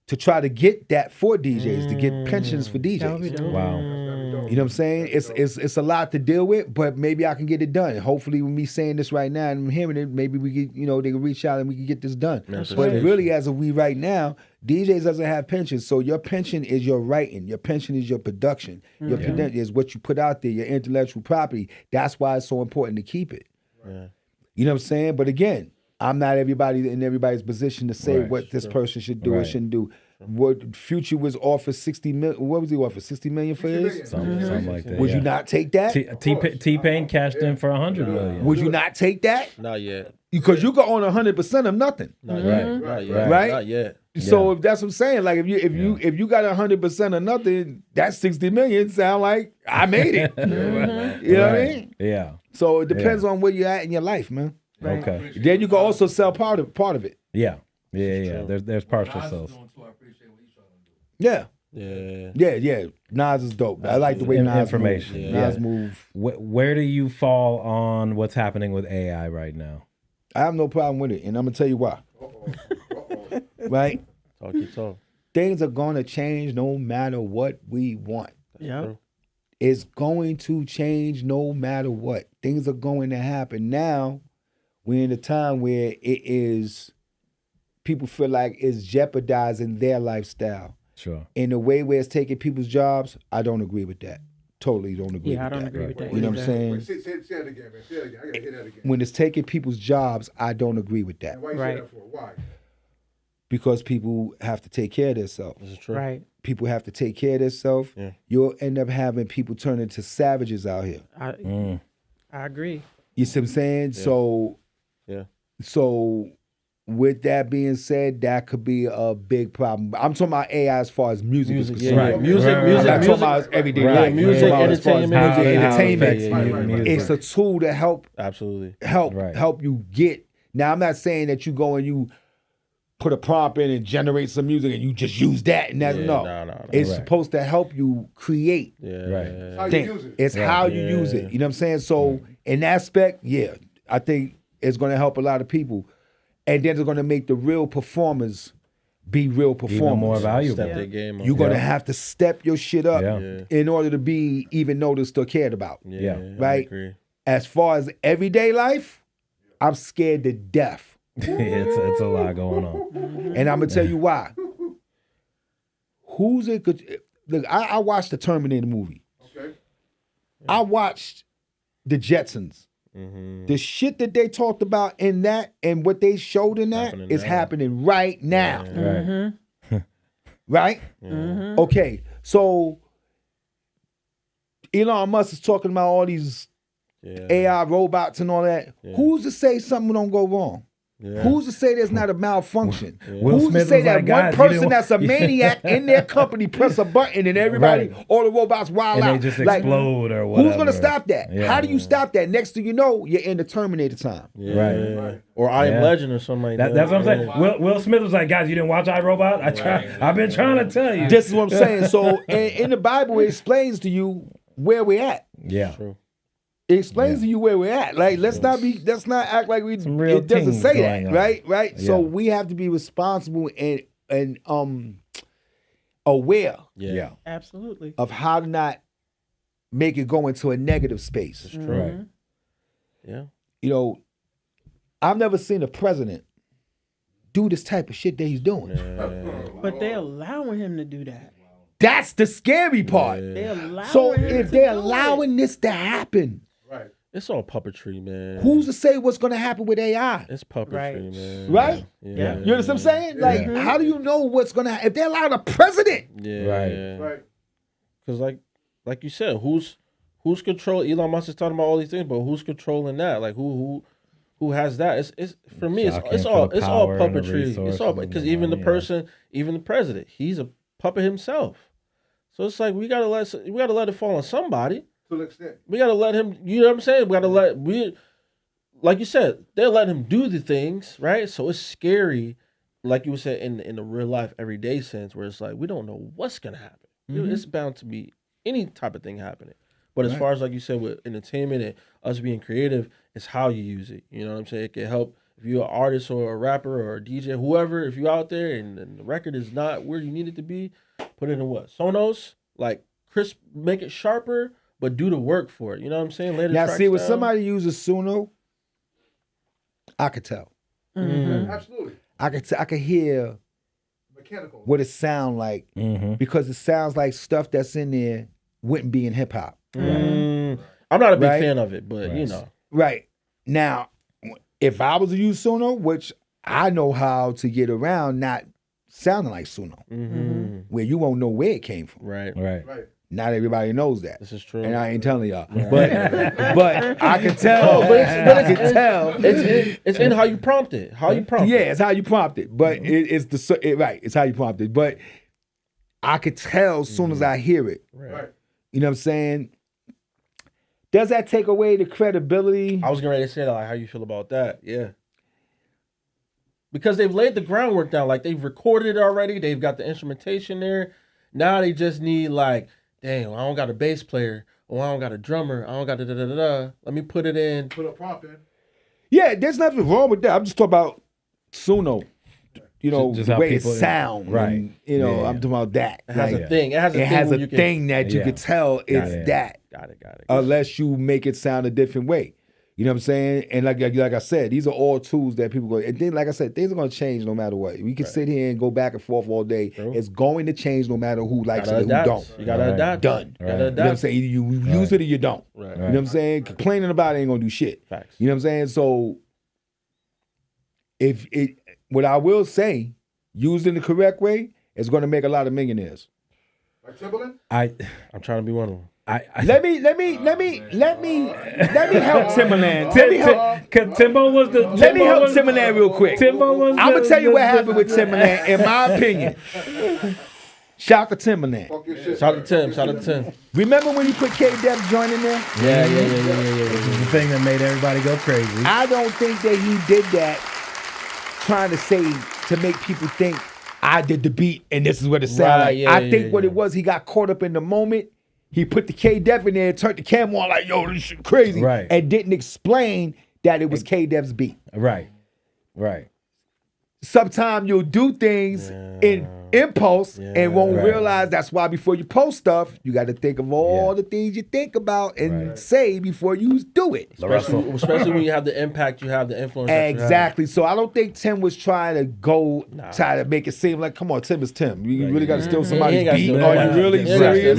S6: to try to get that for DJs, to get pensions for DJs.
S1: That would be dope.
S3: Wow.
S6: You know what I'm saying? It's a lot to deal with, but maybe I can get it done. Hopefully, with me saying this right now and hearing it, maybe we get, they can reach out and we can get this done.
S4: That's
S6: But
S4: right.
S6: really, as of we right now, DJs doesn't have pensions. So your pension is your writing. Your pension is your production. Your pension is what you put out there, your intellectual property. That's why it's so important to keep it.
S4: Yeah.
S6: You know what I'm saying? But again, I'm not everybody in everybody's position to say
S3: Right.
S6: what this person should do or
S3: Right.
S6: shouldn't do. What Future was offered 60 million. What was he offered? 60 million for his?
S3: Something like that.
S6: Would
S3: yeah.
S6: you not take that?
S3: T-Pain cashed in for $100 million.
S6: Would you not take that?
S4: Not yet.
S6: Because you can own 100% of nothing.
S4: Not
S3: Right.
S4: yet. Not yet.
S6: Right.
S4: Not yet.
S6: So if that's what I'm saying, like if you got 100% of nothing, that 60 million sound like I made it. You know what I mean?
S3: Yeah.
S6: So it depends on where you're at in your life, man.
S3: Okay.
S6: Then you can also sell part of it.
S3: Yeah. Yeah. There's partial sales.
S6: Yeah.
S4: Yeah.
S6: Yeah. Nas is dope. I like the way Nas
S3: Information.
S6: move.
S3: Yeah.
S6: Nas move.
S3: Where do you fall on what's happening with AI right now?
S6: I have no problem with it, and I'm gonna tell you why. Right?
S4: Talk your talk.
S6: Things are gonna change no matter what we want.
S1: Yeah.
S6: It's going to change no matter what. Things are going to happen. Now, we're in a time where it is, people feel like it's jeopardizing their lifestyle.
S3: Sure.
S6: In a way where it's taking people's jobs, I don't agree with that. Totally don't agree
S1: Yeah, I
S6: with
S1: don't
S6: that.
S1: agree with that.
S6: You know what I'm
S1: either.
S6: saying?
S5: Wait, say it again, man. Say it again. I gotta hear that again.
S6: When it's taking people's jobs, I don't agree with that.
S5: And why you
S1: Right.
S5: say that for? Why?
S6: Because people have to take care of themselves.
S4: This is true.
S1: Right.
S6: People have to take care of themselves.
S4: Yeah.
S6: You'll end up having people turn into savages out here.
S1: I agree.
S6: You see what I'm saying?
S4: Yeah.
S6: So with that being said, that could be a big problem. I'm talking about AI as far as music is
S4: Music,
S6: concerned.
S4: yeah,
S3: Right.
S4: music,
S3: Right.
S4: music,
S6: I'm not
S4: music.
S6: talking about everyday
S3: Right.
S6: life.
S4: Music,
S6: I'm talking about as far as
S4: entertainment,
S6: music,
S4: how-
S6: entertainment.
S3: Music.
S6: It's a tool to help
S4: Absolutely.
S6: help
S3: Right.
S6: help you get. Now I'm not saying that you go and put a prompt in and generate some music and you just use that and that's no.
S4: Nah.
S6: It's
S3: Right.
S6: supposed to help you create.
S4: Yeah.
S5: How you
S6: Think.
S5: use it.
S6: It's how you use it. You know what I'm saying? So in that aspect, yeah, I think it's going to help a lot of people, and then it's going to make the real performers be real performers.
S3: Even more valuable.
S4: Step their game up.
S6: You're going to
S3: Yeah.
S6: have to step your shit up
S3: Yeah.
S6: in order to be even noticed or cared about.
S3: Yeah.
S4: I
S6: Right?
S4: agree.
S6: As far as everyday life, I'm scared to death.
S3: It's a lot going on.
S6: And I'm gonna tell you why. Who's it? Look, I watched the Terminator movie.
S5: Okay.
S6: I watched the Jetsons.
S4: Mm-hmm.
S6: The shit that they talked about in that and what they showed in that
S4: Happening
S6: is
S4: now.
S6: happening right now.
S3: Right.
S6: Right?
S1: Mm-hmm.
S6: Okay. So Elon Musk is talking about all these
S4: Yeah.
S6: AI robots and all that.
S4: Yeah.
S6: Who's to say something don't go wrong?
S4: Yeah.
S6: Who's to say there's not a malfunction?
S3: Will
S6: Who's
S3: Smith
S6: to say
S3: was
S6: that
S3: like,
S6: one
S3: "Guys, you
S6: person
S3: didn't
S6: that's a maniac in their company press a button and everybody,
S3: Right.
S6: all the robots wild
S3: And
S6: out?
S3: they just
S6: Like,
S3: explode or whatever.
S6: who's gonna stop that?
S3: Yeah.
S6: How do you stop that? Next thing you know, you're in the Terminator time.
S4: Yeah.
S3: Right.
S4: Or I Am
S3: Yeah.
S4: Legend or something like that.
S3: That's what I'm saying.
S4: Yeah.
S3: Will Smith was like, guys, you didn't watch iRobot? I've been trying to tell you.
S6: This is what I'm saying. So in the Bible, it explains to you where we're at.
S3: Yeah.
S4: True.
S6: It explains to you where we're at. Like let's not act like we
S3: Some real
S6: it doesn't
S3: things
S6: say
S3: going
S6: that,
S3: on.
S6: right? So
S3: Yeah.
S6: we have to be responsible and aware
S3: Yeah.
S1: Absolutely.
S6: of how to not make it go into a negative space.
S4: True.
S3: Right.
S4: Yeah.
S6: You know, I've never seen a president do this type of shit that he's doing.
S1: But they're allowing him to do that.
S6: That's the scary part.
S1: They're allowing
S6: So
S1: him
S6: if
S1: to
S6: they're
S1: do
S6: allowing this to happen,
S5: Right.
S4: It's all puppetry, man.
S6: who's to say what's going to happen with AI?
S4: It's puppetry,
S1: Right.
S4: man.
S6: Right?
S4: Yeah.
S6: You understand what I'm saying? Like, how do you know what's going to happen? If they're allowing a president,
S4: Yeah.
S5: Right.
S4: Because like you said, who's control? Elon Musk is talking about all these things, but who's controlling that? Like who has that? It's for me.
S3: Jockeying
S4: It's
S3: for
S4: all
S3: the
S4: it's all
S3: power and the
S4: puppetry. It's all
S3: resources and
S4: because
S3: the
S4: even the
S3: money,
S4: person, even the president, he's a puppet himself. So it's like we gotta let it fall on somebody.
S5: To an extent.
S4: We gotta let him. You know what I'm saying? We gotta like you said, they're letting him do the things, right? So it's scary, like you said in the real life, everyday sense, where it's like we don't know what's gonna happen. It's bound to be any type of thing happening. But as far as like you said with entertainment and us being creative, it's how you use it. You know what I'm saying? It can help if you're an artist or a rapper or a DJ, whoever. If you're out there and the record is not where you need it to be, put it in what Sonos, like crisp, make it sharper, but do the work for it. You know what I'm saying? Lay the
S6: now
S4: tracks
S6: see, when
S4: down.
S6: somebody uses Suno, I could tell.
S5: Absolutely.
S6: I could hear
S5: Mechanical.
S6: what it sound like because it sounds like stuff that's in there wouldn't be in hip hop.
S4: I'm not a big
S6: Right?
S4: fan of it, but you know,
S6: Right. Now, if I was to use Suno, which I know how to get around not sounding like Suno, where you won't know where it came from.
S4: right?
S3: Right.
S5: Right.
S6: Not everybody knows that.
S4: This is true.
S6: And I ain't telling y'all. But I can tell.
S4: but
S6: I can tell.
S4: It's in how you prompt it. How you prompt
S6: Yeah,
S4: it.
S6: it's how you prompt it. But right, it's how you prompt it. But I could tell as soon as I hear it.
S5: Right.
S6: You know what I'm saying? Does that take away the credibility?
S4: I was getting ready to say that. Like, how you feel about that? Yeah. Because they've laid the groundwork down. Like they've recorded it already. They've got the instrumentation there. Now they just need like, damn, I don't got a bass player. Or I don't got a drummer. I don't got da-da-da-da-da. Let me put it in.
S5: Put a prompt in.
S6: Yeah, there's nothing wrong with that. I'm just talking about Suno. You know,
S3: Just
S6: the
S3: how
S6: way it
S3: people-
S6: sound.
S3: right.
S6: And, you know,
S3: Yeah.
S6: I'm talking about that.
S4: It has
S6: Like,
S4: a thing. It has a
S6: it
S4: thing.
S6: has
S4: where
S6: a
S4: you can-
S6: thing that you
S3: Yeah.
S6: can tell it's
S3: it.
S6: that.
S4: Got it.
S6: Unless you make it sound a different way. You know what I'm saying? And like I said, these are all tools that people go. And then, like I said, things are going to change no matter what. We can sit here and go back and forth all day.
S4: True.
S6: It's going to change no matter who likes
S4: Gotta
S6: it and who
S4: adapt.
S6: don't.
S4: You gotta
S3: Right.
S4: adapt.
S6: Done.
S4: You gotta
S6: You know what I'm
S4: adapt.
S6: saying? Either you use it or you don't.
S4: Right.
S6: You know what I'm saying? Complaining about it ain't going to do shit.
S4: Facts.
S6: You know what I'm saying? So, what I will say, used in the correct way, is going to make a lot of millionaires.
S5: Like Timberland?
S3: I'm
S4: trying to be one of them.
S6: Let me help Timberland. Let me help.
S3: Timbo was the.
S6: Let me help Timberland real quick.
S3: Timbo was.
S6: I'm gonna tell you what happened with Timberland, in my opinion. Shout out to Timberland.
S5: Fuck your shit.
S4: Shout out to Tim.
S6: Remember when you put K-Def joint in there?
S4: Yeah.
S3: This is the thing that made everybody go crazy.
S6: I don't think that he did that trying to say to make people think I did the beat and this is what it sounded like. I think what it was, he got caught up in the moment. He put the K-Def in there, turned the camera on like, yo, this shit crazy.
S3: Right.
S6: And didn't explain that it was K-Def's beat.
S3: Right.
S6: Sometimes you'll do things in impulse and won't realize. That's why before you post stuff, you got to think of all the things you think about and say before you do it.
S4: Especially when you have the impact, you have the influence.
S6: Exactly. So I don't think Tim was trying to try to make it seem like, come on, Tim is Tim. You really got to steal somebody's beat? Are you really serious?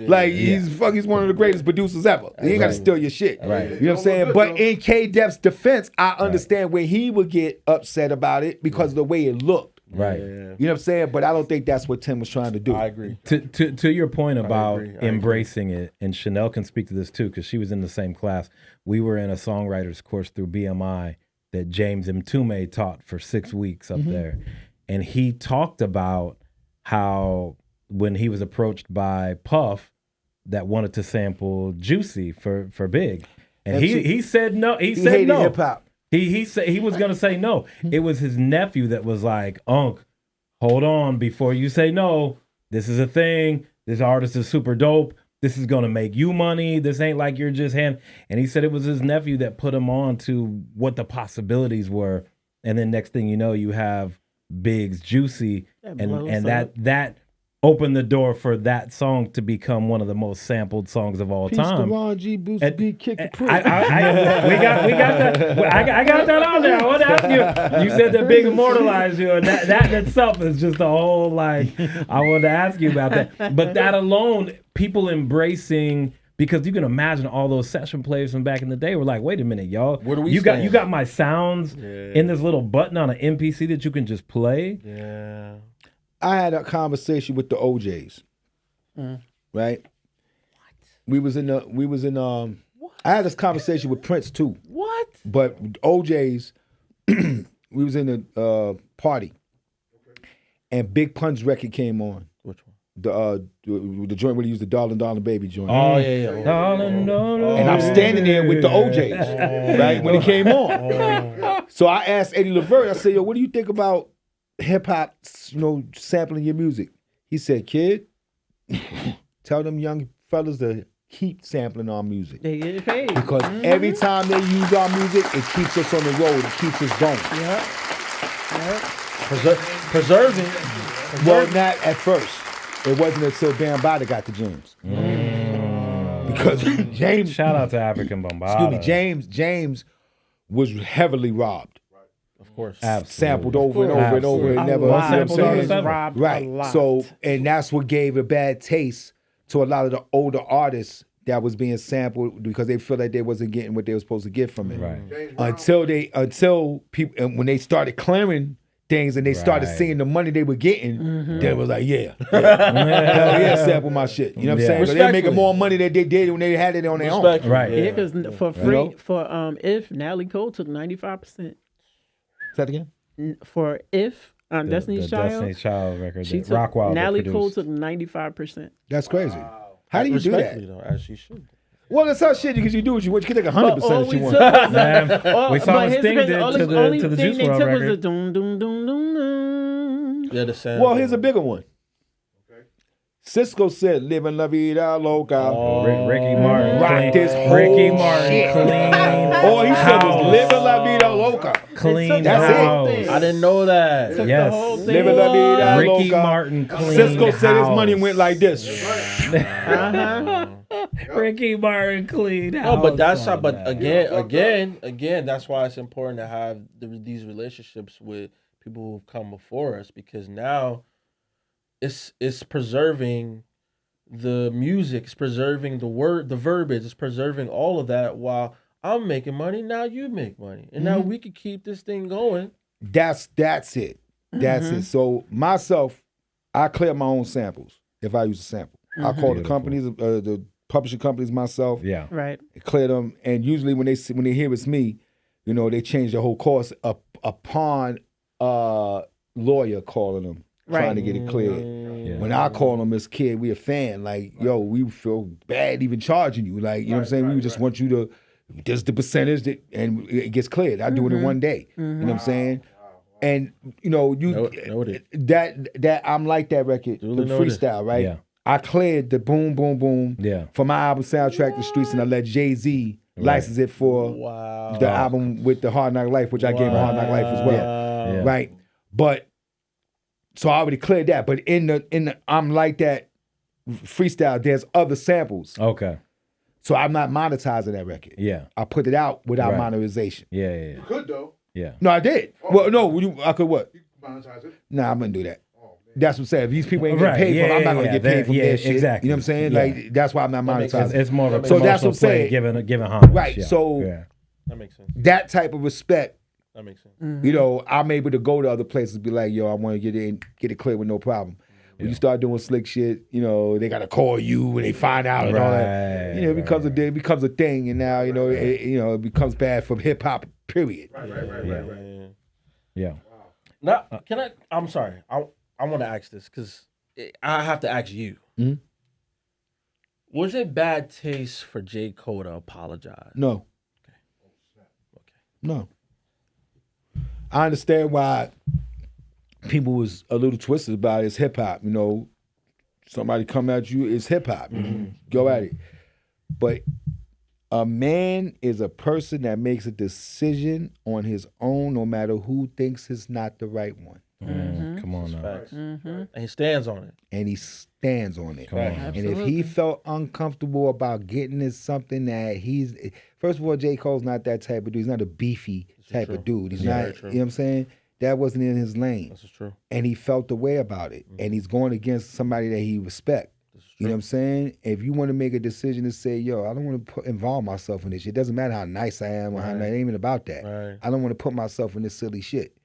S6: Like he's one of the greatest producers ever. He ain't got to steal your shit.
S3: Right.
S6: You know what I'm saying? But in K-Def's defense, I understand where he would get upset about it because of the way it looked.
S3: Right.
S6: You know what I'm saying? But I don't think that's what Tim was trying to do.
S4: I agree.
S3: To your point about
S4: I
S3: embracing it, and Chanel can speak to this too, because she was in the same class. We were in a songwriters course through BMI that James Mtume taught for 6 weeks up there. And he talked about how when he was approached by Puff that wanted to sample Juicy for Big. And he said no. He said
S6: hated
S3: no.
S6: hip hop.
S3: He said he was gonna say no. It was his nephew that was like, Unc, hold on before you say no. This is a thing. This artist is super dope. This is gonna make you money. This ain't like you're just hand. And he said it was his nephew that put him on to what the possibilities were. And then next thing you know, you have Big's Juicy, and that opened the door for that song to become one of the most sampled songs of all
S6: Peace
S3: time.
S6: to Ron G. Boost B. Kick Capri.
S3: We got that. I got that on there. I want to ask you. You said that Big immortalized you, and that in itself is just a whole like. I wanted to ask you about that, but that alone, people embracing. Because you can imagine all those session players from back in the day were like, wait a minute, y'all.
S4: Where do we
S3: you
S4: stand?
S3: got my sounds in this little button on an MPC that you can just play.
S4: Yeah.
S6: I had a conversation with the OJs. Right? What? We was in I had this conversation with Prince too.
S3: What?
S6: But OJs, we was in a party. And Big Pun's record came on.
S4: Which one?
S6: The joint where he used the Darling Darling Baby joint.
S4: Oh yeah.
S3: Darling, darling.
S6: And I'm standing there with the OJs, right, when it came on. So I asked Eddie Levert, I said, yo, what do you think about hip hop, sampling your music? He said, kid, tell them young fellas to keep sampling our music.
S1: They get paid.
S6: Because every time they use our music, it keeps us on the road, it keeps us going.
S4: Preserving.
S6: Well, not at first. It wasn't until Bambaataa got to James. Because James...
S3: Shout out to African Bombada.
S6: Excuse me, James was heavily robbed.
S4: Of course.
S3: Absolutely.
S6: Sampled over and over and over and never...
S3: Sampled
S6: you know what I'm saying?
S1: robbed
S6: Right.
S1: a lot.
S6: So, and that's what gave a bad taste to a lot of the older artists that was being sampled because they feel like they wasn't getting what they were supposed to get from it.
S3: Right.
S6: Until people, and when they started clearing things and they started
S3: Right.
S6: seeing the money they were getting, they was like, hell yeah, sample my shit. You know what I'm saying? 'Cause they making more money than they did when they had it on their own.
S3: Right.
S1: Yeah, because for free,
S6: You know?
S1: for if Natalie Cole took 95%.
S6: Say that again?
S1: For if on Destiny's
S3: the
S1: Child,
S3: Destiny's Child record.
S1: she
S3: that
S1: took
S3: Rockwilder
S1: Natalie Cole
S3: produced.
S1: took 95%.
S6: That's crazy. How do you do
S4: Respectfully,
S6: that?
S4: though, as she should.
S6: Well, that's how shit because you do what you want. You can take 100% if you want.
S3: Man, we saw what Sting did to the Juice
S1: thing
S3: WRLD
S1: they took was
S3: record.
S1: the doom doom doom doom doom.
S4: Yeah, the sound.
S6: Well, here's a bigger one. Cisco said, "Living la vida loca."
S3: Ricky Martin.
S6: Rock
S3: clean-
S6: this whole
S3: Ricky Martin.
S6: shit.
S3: Clean.
S6: All he said was
S3: house.
S6: "Living la vida loca."
S3: Clean
S6: That's it.
S3: house.
S4: I didn't know that.
S1: Took
S3: Yes.
S1: the whole thing.
S6: Living la vida
S3: Ricky
S6: loca.
S3: Martin clean
S6: Cisco said his
S3: house.
S6: money went like this.
S3: Ricky Martin clean house.
S4: No, but that's how.
S3: on
S4: But
S3: that.
S4: again, that's why it's important to have these relationships with people who've come before us because now, it's preserving the music, it's preserving the word, the verbiage, it's preserving all of that. While I'm making money, now you make money, and now we can keep this thing going.
S6: That's it. That's it. So myself, I clear my own samples if I use a sample. I call the companies, the publishing companies myself.
S3: Yeah.
S1: Right.
S6: Clear them, and usually when they hear it's me, they change the whole course upon lawyer calling them, trying to get it cleared.
S3: Yeah.
S6: When I call them as kid, we a fan. Like, yo, we feel bad even charging you. Like, you know what I'm saying? We just want you to, just the percentage and it gets cleared. I do it in one day. You know what I'm saying? And you know,
S4: Noted.
S6: that I'm like that record,
S4: Duly
S6: the
S4: noted.
S6: freestyle, right?
S3: Yeah.
S6: I cleared the boom, boom, boom
S3: Yeah.
S6: for my album Soundtrack to the Streets, and I let Jay-Z license it for
S4: Wow.
S6: the album with the Hard Knock Life, which I gave him Hard Knock Life as well.
S3: Yeah.
S6: Right? But so I already cleared that. But in the I'm like that freestyle, there's other samples.
S3: Okay.
S6: So I'm not monetizing that record.
S3: Yeah.
S6: I put it out without
S3: Right.
S6: monetization.
S3: Yeah. Yeah.
S5: You could though.
S3: Yeah.
S6: No, I did. Well, no, I could what?
S5: You could monetize it.
S6: Nah, I'm gonna do that.
S5: Oh man.
S6: That's what I'm saying. If these people ain't getting
S3: Right.
S6: paid for it,
S3: Yeah,
S6: I'm not gonna
S3: yeah,
S6: get paid
S3: that-
S6: from
S3: yeah,
S6: their shit.
S3: exactly.
S6: You know what I'm saying?
S3: Yeah.
S6: Like that's why I'm not
S4: makes
S6: monetizing.
S3: It's more of a
S6: So
S3: promotional
S6: that's what I'm
S3: play,
S6: saying.
S3: giving homage.
S6: Right,
S3: Yeah.
S6: so-
S3: yeah.
S4: That makes sense.
S6: That type of respect,
S4: That makes sense.
S1: Mm-hmm.
S6: you know, I'm able to go to other places and be like, yo, I want to get it clear with no problem. When you start doing slick shit, you know, they gotta call you when they find out and all that. You know, it becomes a thing, and now it becomes bad for hip hop. Period.
S4: Yeah.
S3: Yeah.
S4: Now, can I? I'm sorry. I want to ask this because I have to ask you.
S6: Mhm.
S4: Was it bad taste for J. Cole to apologize?
S6: No. No. I understand why people was a little twisted about it. It's hip hop, you know. Somebody come at you, it's hip hop. Go at it. But a man is a person that makes a decision on his own, no matter who thinks it's not the right one.
S3: Come on now.
S4: Facts. And he stands on it.
S6: And he stands on it.
S3: Come on.
S6: And if he felt uncomfortable about getting into something that first of all, J. Cole's not that type of dude. He's not a beefy type of dude. He's
S4: Very
S6: not,
S4: true.
S6: you know what I'm saying? That wasn't in his lane.
S4: This is true.
S6: And he felt the way about it. And he's going against somebody that he respect. You know what I'm saying? If you want to make a decision to say, yo, I don't want to involve myself in this shit. It doesn't matter how nice I am or how nice, it ain't even about that.
S4: Right.
S6: I don't want to put myself in this silly shit.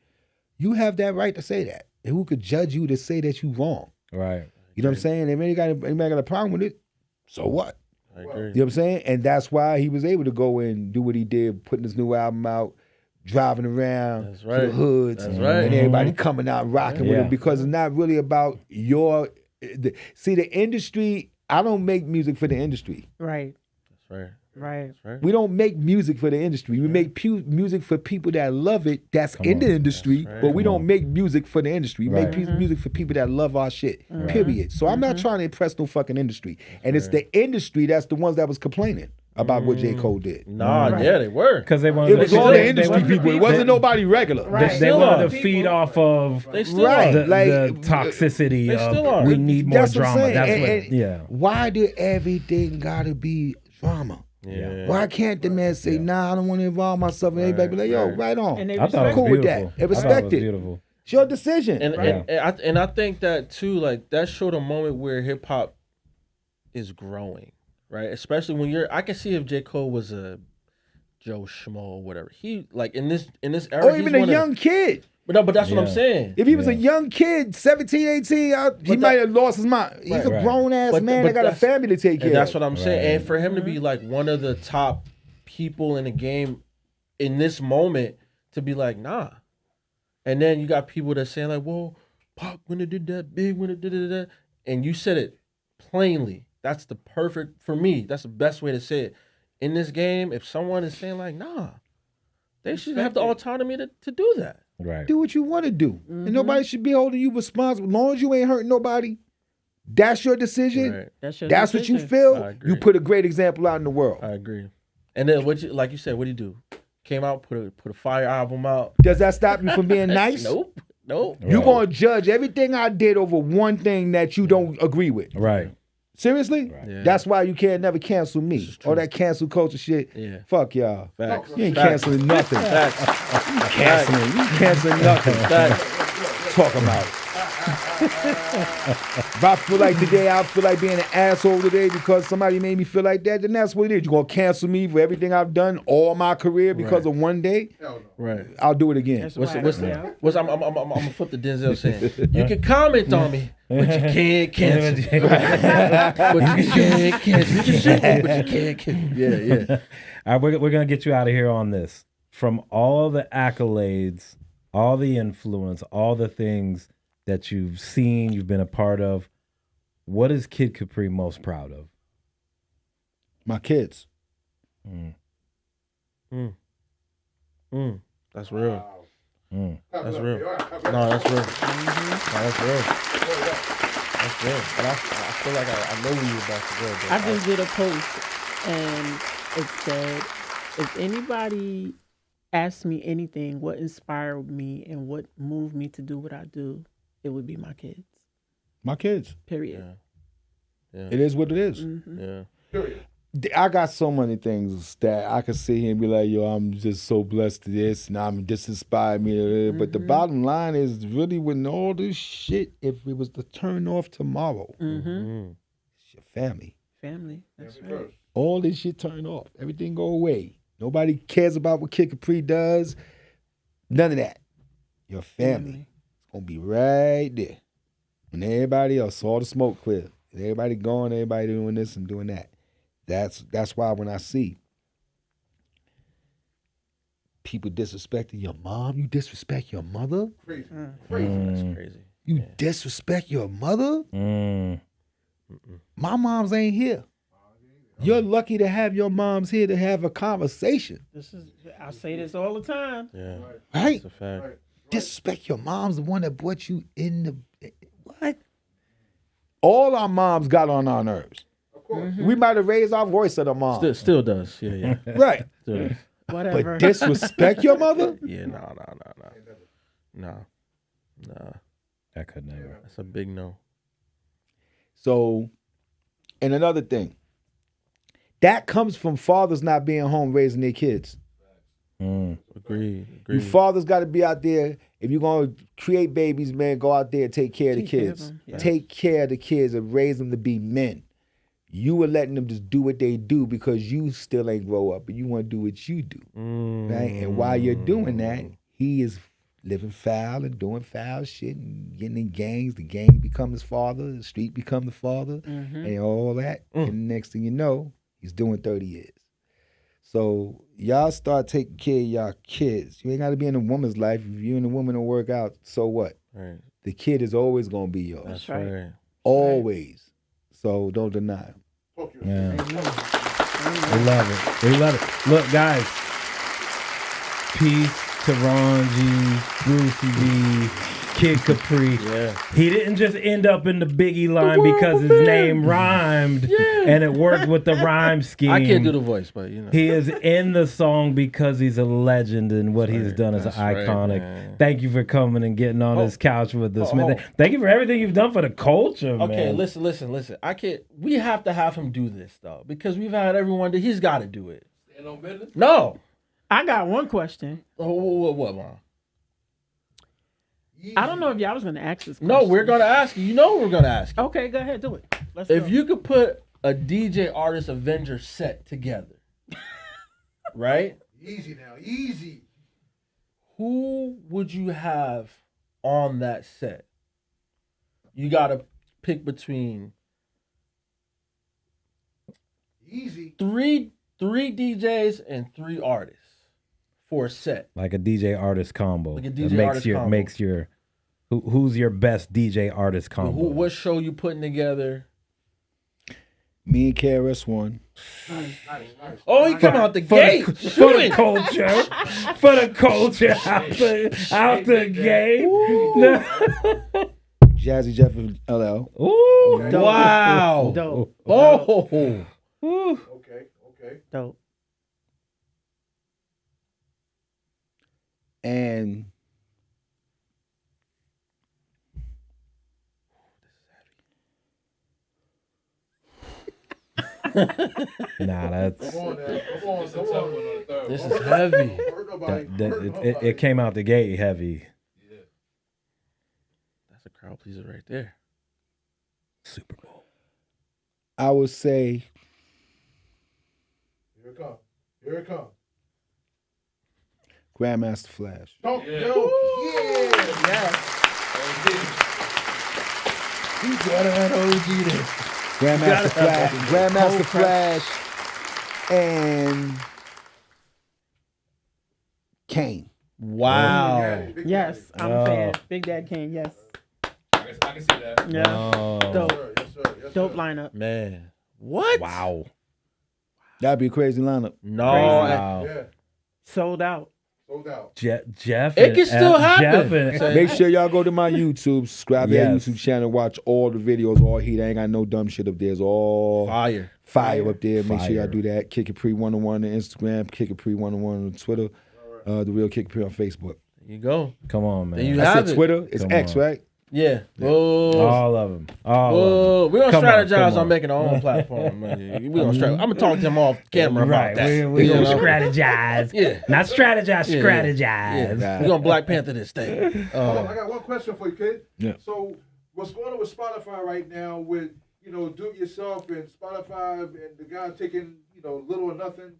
S6: You have that right to say that. And who could judge you to say that you wrong?
S3: Right.
S6: You know what I'm saying? If anybody got a problem with it, so what?
S4: I agree.
S6: You know what I'm saying? And that's why he was able to go and do what he did, putting his new album out, driving around
S4: That's
S6: to
S4: right.
S6: the hoods,
S4: That's right.
S6: and everybody coming out rocking with
S3: Yeah.
S6: him, because it's not really about the industry. I don't make music for the industry.
S1: Right.
S4: That's right.
S1: Right.
S4: That's right.
S6: We don't make music for the industry. We make music for people that love it, that's in the industry,
S4: That's right.
S6: but we don't make music for the industry. We
S3: Right.
S6: make music for people that love our shit, period. So I'm not trying to impress no fucking industry. And it's the industry that's the ones that was complaining about what J. Cole did.
S4: Nah, yeah, they were.
S3: Because they wanted
S6: It was
S3: to,
S6: all
S3: they-
S6: the
S3: they
S6: industry
S3: wanted-
S6: people. It wasn't nobody regular.
S1: Right.
S3: They
S4: still
S3: wanted
S4: are.
S3: to feed off of
S4: They still
S6: Right.
S4: are.
S3: the
S6: Like,
S3: toxicity
S4: they still are.
S3: of we need more
S6: That's what I'm
S3: drama.
S6: saying.
S3: That's
S6: And-
S3: what, yeah.
S6: Why do everything gotta be drama?
S4: Yeah.
S6: Why can't the man say, nah, I don't want to involve myself, and everybody be like, yo, right on.
S1: And they
S3: I thought it was
S6: Cool with
S3: beautiful.
S6: that. And
S3: I thought
S6: respect
S3: it was
S6: it.
S3: beautiful.
S6: It's your decision.
S4: And I think that too, like that showed a moment where hip hop is growing, right? Especially when I can see if J. Cole was a Joe Schmo or whatever. He like in this era,
S6: Or
S4: he's
S6: even a
S4: one of-
S6: young kid.
S4: But that's what I'm
S3: Yeah.
S4: saying.
S6: If he was a young kid, 17, 18, he
S4: But
S6: might have lost his mind. He's a
S3: Right.
S6: grown ass
S4: But-
S6: man
S4: but
S6: that got a
S4: that's-
S6: family to take care
S4: And that's
S6: of.
S4: what I'm saying.
S3: Right.
S4: And for him to be like one of the top people in the game in this moment, to be like, nah. And then you got people that saying like, well, Pac when it did that, Big when it did that. And you said it plainly. That's the perfect, for me, that's the best way to say it. In this game, if someone is saying like, nah, they should have the autonomy to do that.
S3: Right.
S6: Do what you want to do. And nobody should be holding you responsible. As long as you ain't hurting nobody, that's your decision.
S4: Right.
S6: That's what you feel.
S4: I agree.
S6: You put a great example out in the world.
S4: I agree. And then like you said, what do you do? Came out, put a fire album out.
S6: Does that stop you from being nice?
S4: Nope.
S6: You're
S3: Right.
S6: going to judge everything I did over one thing that you don't agree with.
S3: Right.
S6: Seriously?
S4: Yeah.
S6: That's why you can't never cancel me.
S4: is true.
S6: All that cancel culture shit.
S4: Yeah.
S6: Fuck y'all.
S4: Facts.
S6: You ain't
S4: Facts.
S6: canceling nothing.
S4: Facts.
S6: Canceling. You canceling nothing.
S4: Facts.
S6: Talk about. If I feel like today, I feel like being an asshole today because somebody made me feel like that, then that's what it is. You're going to cancel me for everything I've done all my career because of one day?
S5: Hell no.
S4: Right.
S6: I'll do it again.
S1: That's
S4: What's
S1: why,
S4: I'm gonna flip the Denzel saying. You can comment on me, but you can't cancel. But you can't cancel. You can shoot me, but you can't cancel. Yeah.
S3: All right, we're going to get you out of here on this. From all the accolades, all the influence, all the things that you've seen, you've been a part of, what is Kid Capri most proud of?
S6: My kids.
S4: That's real. That's real. No, that's real. No, that's real. That's real. But I feel like I know where you're about to go. But
S1: I just did a post and it said, if anybody asked me anything, what inspired me and what moved me to do what I do, it would be my kids.
S6: My kids.
S1: Period.
S4: Yeah.
S6: It is what it is.
S4: Yeah.
S6: I got so many things that I could sit here and be like, yo, I'm just so blessed to this, and this inspired me. But the bottom line is really when all this shit, if it was to turn off tomorrow, it's your family.
S1: Family. That's right.
S6: All this shit turn off. Everything go away. Nobody cares about what Kid Capri does. None of that. Your family. It's going to be right there. When everybody else, all the smoke clear. Everybody going, everybody doing this and doing that. That's why when I see people disrespecting your mom, you disrespect your mother?
S5: Crazy.
S4: That's crazy.
S6: You disrespect your mother? My mom's ain't here. You're lucky to have your moms here to have a conversation.
S1: I say this all the time.
S4: Yeah.
S6: Right?
S4: That's a fact.
S6: Disrespect your mom's the one that brought you in the... What? All our moms got on our nerves. We might have raised our voice at our mom.
S4: Still does. Yeah.
S6: Right.
S4: Still does.
S1: Whatever.
S6: But disrespect your mother?
S4: Yeah, no.
S3: I could never.
S4: That's a big no.
S6: So, and another thing, that comes from fathers not being home raising their kids.
S4: Agreed.
S6: You fathers got to be out there. If you're going to create babies, man, go out there and take care of the kids. Take care of the kids and raise them to be men. You were letting them just do what they do because you still ain't grow up, but you want to do what you do. Right? And while you're doing that, he is living foul and doing foul shit and getting in gangs. The gang become his father. The street become the father and all that. And the next thing you know, he's doing 30 years. So y'all start taking care of y'all kids. You ain't got to be in a woman's life. If you and a woman don't work out, so what?
S4: Right.
S6: The kid is always going to be yours.
S4: That's right.
S6: Always. So don't deny him.
S3: Yeah. We love it. Look, guys. Peace to Ron G, Brucey B, Kid Capri.
S4: Yeah.
S3: He didn't just end up in the Biggie line because his name rhymed and it worked with the rhyme scheme.
S4: I can't do the voice, but you know.
S3: He is in the song because he's a legend and what he's done is iconic.
S4: Right,
S3: thank you for coming and getting on this couch with us, man. Thank you for everything you've done for the culture, man.
S4: Okay, listen. I can't. We have to have him do this though because we've had everyone. He's got to do it.
S5: Stand on business?
S4: No.
S1: I got one question.
S4: What, Mom?
S1: I don't know if y'all was going to ask this question.
S4: No, we're gonna ask you. You know we're gonna ask you.
S1: Okay, go ahead, do it. Let's
S4: If
S1: go.
S4: you could put a DJ Artist Avenger set together, right?
S5: Easy now. Easy.
S4: Who would you have on that set? You gotta pick between
S5: Easy.
S4: three DJs and 3 artists for a set.
S3: Like a DJ artist combo.
S4: Like a
S3: That
S4: DJ artist combo.
S3: Makes your who's your best DJ artist combo?
S4: What show you putting together?
S6: Me and KRS-One.
S5: Nice.
S4: Oh, he come out the
S3: for
S4: gate.
S3: the, for the culture. For the culture out the gate.
S6: Jazzy Jeff and LL.
S3: Ooh.
S1: Dope.
S4: Wow.
S1: Dope.
S4: Oh.
S5: Okay.
S1: Dope.
S6: And
S3: Nah, that's
S5: Come on now. Come on.
S4: This is heavy.
S5: Hurt nobody. Hurt nobody.
S3: it came out the gate heavy.
S4: That's a crowd pleaser right there.
S3: Super Bowl.
S6: I would say
S5: Here it comes. Here it comes.
S6: Grandmaster Flash.
S5: Don't yo. Yeah.
S1: Yes.
S4: You gotta have OG there.
S6: Grandmaster Flash. Grandmaster Flash and Kane.
S4: Wow.
S1: Yes, I'm a fan. Big Dad King, yes.
S7: I can see that.
S1: Yeah. Dope.
S5: Yes, sir. Yes,
S1: Dope
S5: sir.
S1: lineup.
S4: Man. What?
S3: Wow.
S6: That'd be a crazy lineup.
S4: No.
S3: Wow.
S5: Yeah.
S1: Sold out.
S5: Sold out.
S3: Jeff.
S4: It can still happen.
S3: Jeff and,
S6: Make sure y'all go to my YouTube, subscribe to
S3: Yes.
S6: that YouTube channel, watch all the videos, all heat. I ain't got no dumb shit up there. It's all
S4: Fire.
S6: up there. Make sure y'all
S3: Fire.
S6: do that. Kick Capri 101 on Instagram, Kick Capri 101 on Twitter, The Real Kick Capri on Facebook.
S4: There you go.
S3: Come on, man.
S4: There you
S6: I
S4: have
S6: said
S4: it.
S6: Twitter. It's
S3: Come
S6: X,
S3: on.
S6: right?
S4: Yeah. Whoa.
S3: All of them. All of
S4: Whoa.
S3: them.
S4: We're gonna
S3: Come on,
S4: strategize
S3: come
S4: on making our own platform. I'm gonna talk to him off camera about
S3: Right.
S4: that.
S3: We're
S4: You
S3: going to
S4: know?
S3: strategize.
S4: Yeah.
S3: Not strategize,
S4: Yeah.
S3: strategize.
S4: Yeah. We're gonna Black Panther this thing.
S5: Hold on, I got one question for you, kid.
S6: Yeah.
S5: So, what's going on with Spotify right now with, do it yourself and Spotify and the guy taking, little or nothing?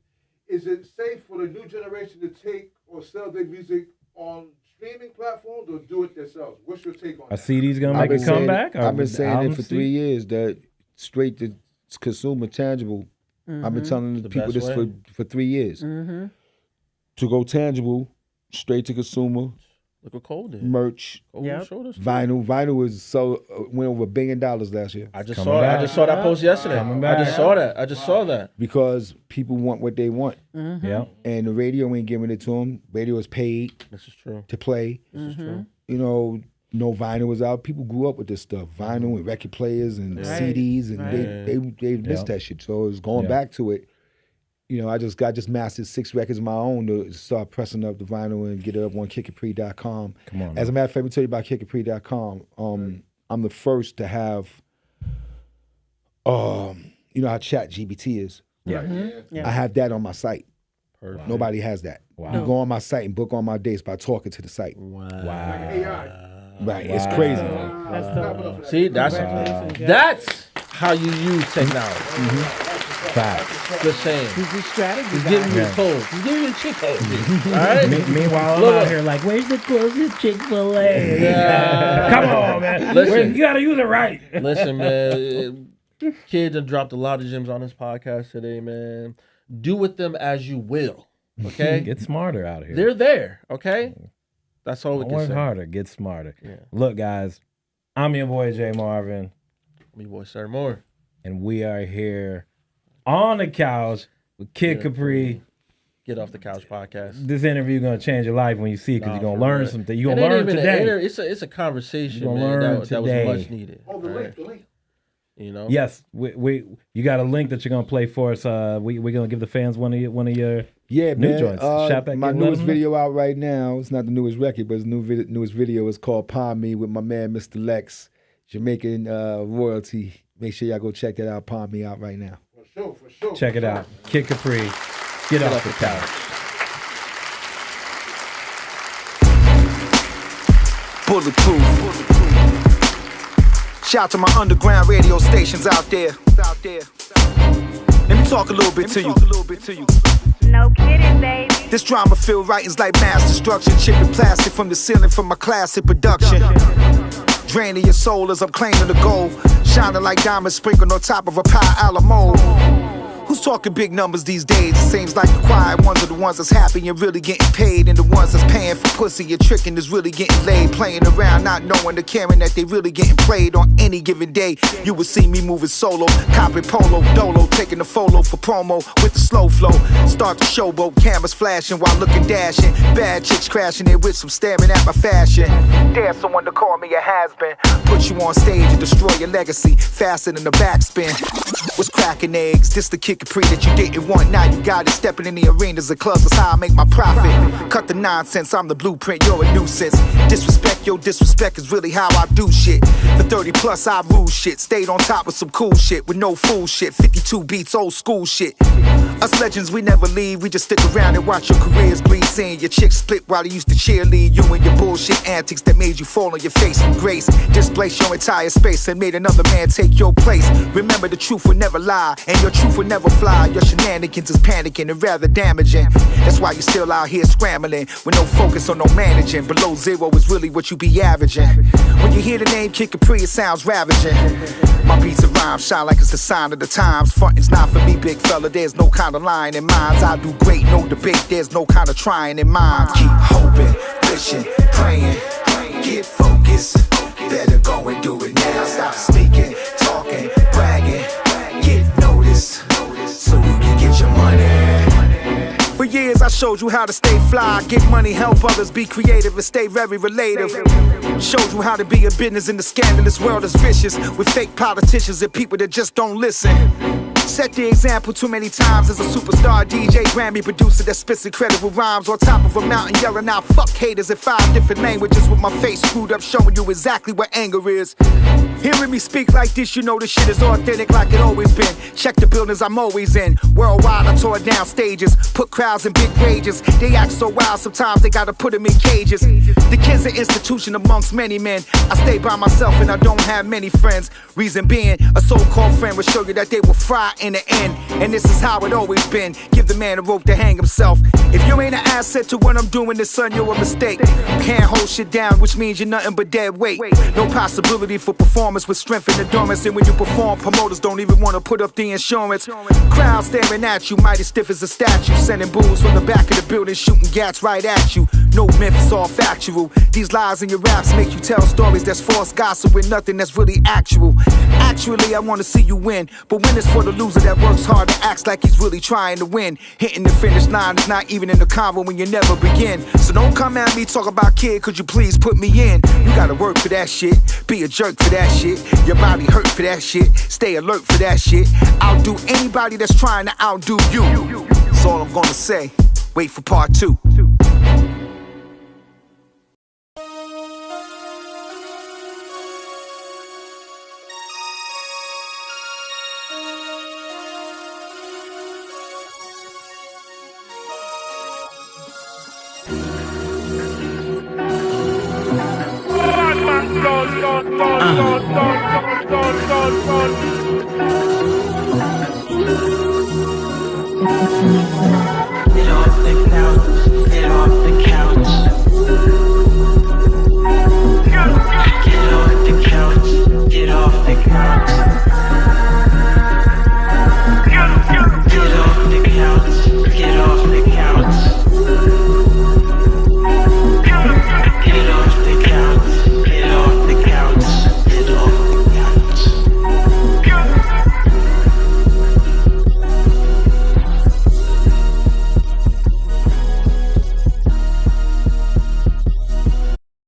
S5: Is it safe for the new generation to take or sell their music on streaming platforms or do it themselves? What's your take on
S3: A
S5: that?
S3: CD's going to
S6: I've
S3: make
S6: been
S3: a
S6: saying
S3: comeback?
S6: I've been saying it
S3: Album
S6: for
S3: CD?
S6: 3 years that straight to consumer tangible. I've been telling the people
S4: best
S6: this
S4: way.
S6: for 3 years.
S1: Mm-hmm.
S6: To go tangible, straight to consumer,
S4: Look what Cole did.
S6: merch,
S4: Cole
S1: Yep.
S4: showed us.
S6: vinyl. Vinyl was went over $1 billion last year
S4: I just
S3: Coming
S4: saw.
S3: back.
S4: I just saw that post yesterday.
S3: Coming
S4: I just
S3: back.
S4: saw that. I just saw that.
S6: because people want what they want,
S3: Yeah.
S6: and the radio ain't giving it to them. Radio is paid
S4: This is true.
S6: to play.
S4: This is true.
S6: No vinyl was out. People grew up with this stuff, vinyl and record players and
S1: Right.
S6: CDs, and
S1: Right.
S6: they missed that shit. So it's going
S3: Yeah.
S6: back to it. I just mastered 6 records of my own to start pressing up the vinyl and get it up on kickapre.com.
S3: Come on.
S6: As a matter of fact, let me tell you about kickapre.com. I'm the first to have, how Chat GBT is.
S3: Yeah.
S1: Yeah.
S6: I have that on my site.
S4: Perfect.
S6: Nobody has that.
S3: Wow.
S6: You go on my site and book on my dates by talking to the site.
S3: Wow.
S5: AI.
S6: Right, it's crazy.
S1: That's dope.
S4: See, that's
S1: Congratulations, yeah.
S4: that's how you use technology.
S3: Facts.
S4: Just saying.
S1: He's a strategy
S4: He's
S1: guy.
S4: giving you the code. He's giving you the cheat code. All right.
S3: Meanwhile, I'm
S4: Look.
S3: out here like, where's the closest Chick-fil-A?
S4: Yeah.
S3: Come on, man.
S4: Listen.
S3: You got to use it right.
S4: Listen, man. Kids have dropped a lot of gems on this podcast today, man. Do with them as you will. Okay.
S3: Get smarter out here.
S4: They're there. Okay. That's all we
S3: Don't
S4: can
S3: work
S4: say.
S3: harder. Get smarter.
S4: Yeah.
S3: Look, guys, I'm your boy, Jay Marvin,
S4: Me boy, Sir Moore.
S3: and we are here on the couch with Kid Capri.
S4: Get off the couch podcast.
S3: This interview is going to change your life when you see it because you're going to
S4: for
S3: learn
S4: real.
S3: something. You're
S4: It
S3: going to
S4: ain't
S3: learn
S4: even an
S3: today.
S4: it's a conversation,
S3: You're gonna
S4: man.
S3: learn
S4: That was
S3: today.
S4: much needed.
S5: Oh, the
S4: All right?
S5: link, the link.
S4: You know.
S3: Yes, you got a link that you're going to play for us. We're going to give the fans one of your
S6: Yeah,
S3: new
S6: man.
S3: joints. Shout back
S6: My
S3: in, let
S6: newest
S3: them know.
S6: video out right now. It's not the newest record, but it's newest video. It's called Palm Me with my man, Mr. Lex, Jamaican royalty. Make sure y'all go check that out. Palm Me out right now.
S5: For sure.
S3: Check it out. Kid Capri. Get off the couch.
S8: Bulletproof. Shout out to my underground radio stations out there. Let me talk a little bit to you.
S9: No kidding, baby.
S8: This drama feel writings like mass destruction. Chipping plastic from the ceiling from my classic production. Draining your soul as I'm claiming the gold. Shining like diamonds sprinkled on top of a pie Alamo. Who's talking big numbers these days? It seems like the quiet ones are the ones that's happy and really getting paid, and the ones that's paying for pussy and tricking is really getting laid. Playing around, not knowing the caring that they really getting played on any given day. You will see me moving solo, Capri polo, dolo, taking the photo for promo with the slow flow. Start the showboat, cameras flashing while looking dashing. Bad chicks crashing their wits from staring at my fashion. Dare someone to call me a has-been. Put you on stage and destroy your legacy faster than the backspin. What's cracking eggs? This the Kid Capri that you didn't want. Now you got it. Stepping in the arenas of clubs, that's how I make my profit. Cut the nonsense, I'm the blueprint, you're a nuisance. Disrespect, your disrespect is really how I do shit. For 30 plus, I rule shit. Stayed on top of some cool shit with no fool shit. 52 beats, old school shit. Us legends, we never leave. We just stick around and watch your careers bleed. Seeing your chicks split while they used to cheerlead you and your bullshit antics that made you fall on your face from grace. Displace your entire space and made another man take your place. Remember, the truth will never lie, and your truth will never fly. Your shenanigans is panicking and rather damaging. That's why you're still out here scrambling with no focus on no managing. Below zero is really what you be averaging. When you hear the name Kid Capri, it sounds ravaging. My beats and rhymes shine like it's the sign of the times. Fronting's not for me, big fella. There's no kind of lying in minds. I do great, no debate. There's no kind of trying in mine. Keep hoping, wishing, praying. Get focused. Better go and do it now. Stop speaking, talking, bragging. Get noticed so you can get your money. For years I Showed you how to stay fly, get money, help others, be creative, and stay very relative. Showed you how to be a business in the scandalous world is vicious, with fake politicians and people that just don't listen. Set the example too many times as a superstar DJ, Grammy producer that spits incredible rhymes on top of a mountain, yelling out fuck haters in 5 different languages with my face screwed up, showing you exactly what anger is. Hearing me speak like this, you know the shit is authentic like it always been. Check the buildings I'm always in. Worldwide, I tore down stages, put crowds in big rages. They act so wild, sometimes they gotta put them in cages. The kid's an institution amongst many men. I stay by myself and I don't have many friends. Reason being, a so-called friend will show you that they will fry in the end. And this is how it always been. Give the man a rope to hang himself. If you ain't an asset to what I'm doing, then son, you're a mistake. Can't hold shit down, which means you're nothing but dead weight. No possibility for performance with strength and endurance. And when you perform, promoters don't even want to put up the insurance. Crowd staring at you, mighty stiff as a statue. Sending bulls from the back of the building, shooting gats right at you. No myth, it's all factual. These lies in your raps make you tell stories that's false gossip with nothing that's really actual. Actually, I want to see you win, but win is for the loser that works hard and acts like he's really trying to win. Hitting the finish line is not even in the convo when you never begin. So don't come at me talk about kid, could you please put me in? You gotta work for that shit, be a jerk for that shit. Your body hurt for that shit, stay alert for that shit. Outdo anybody that's trying to outdo you. That's all I'm gonna say. Wait for part 2.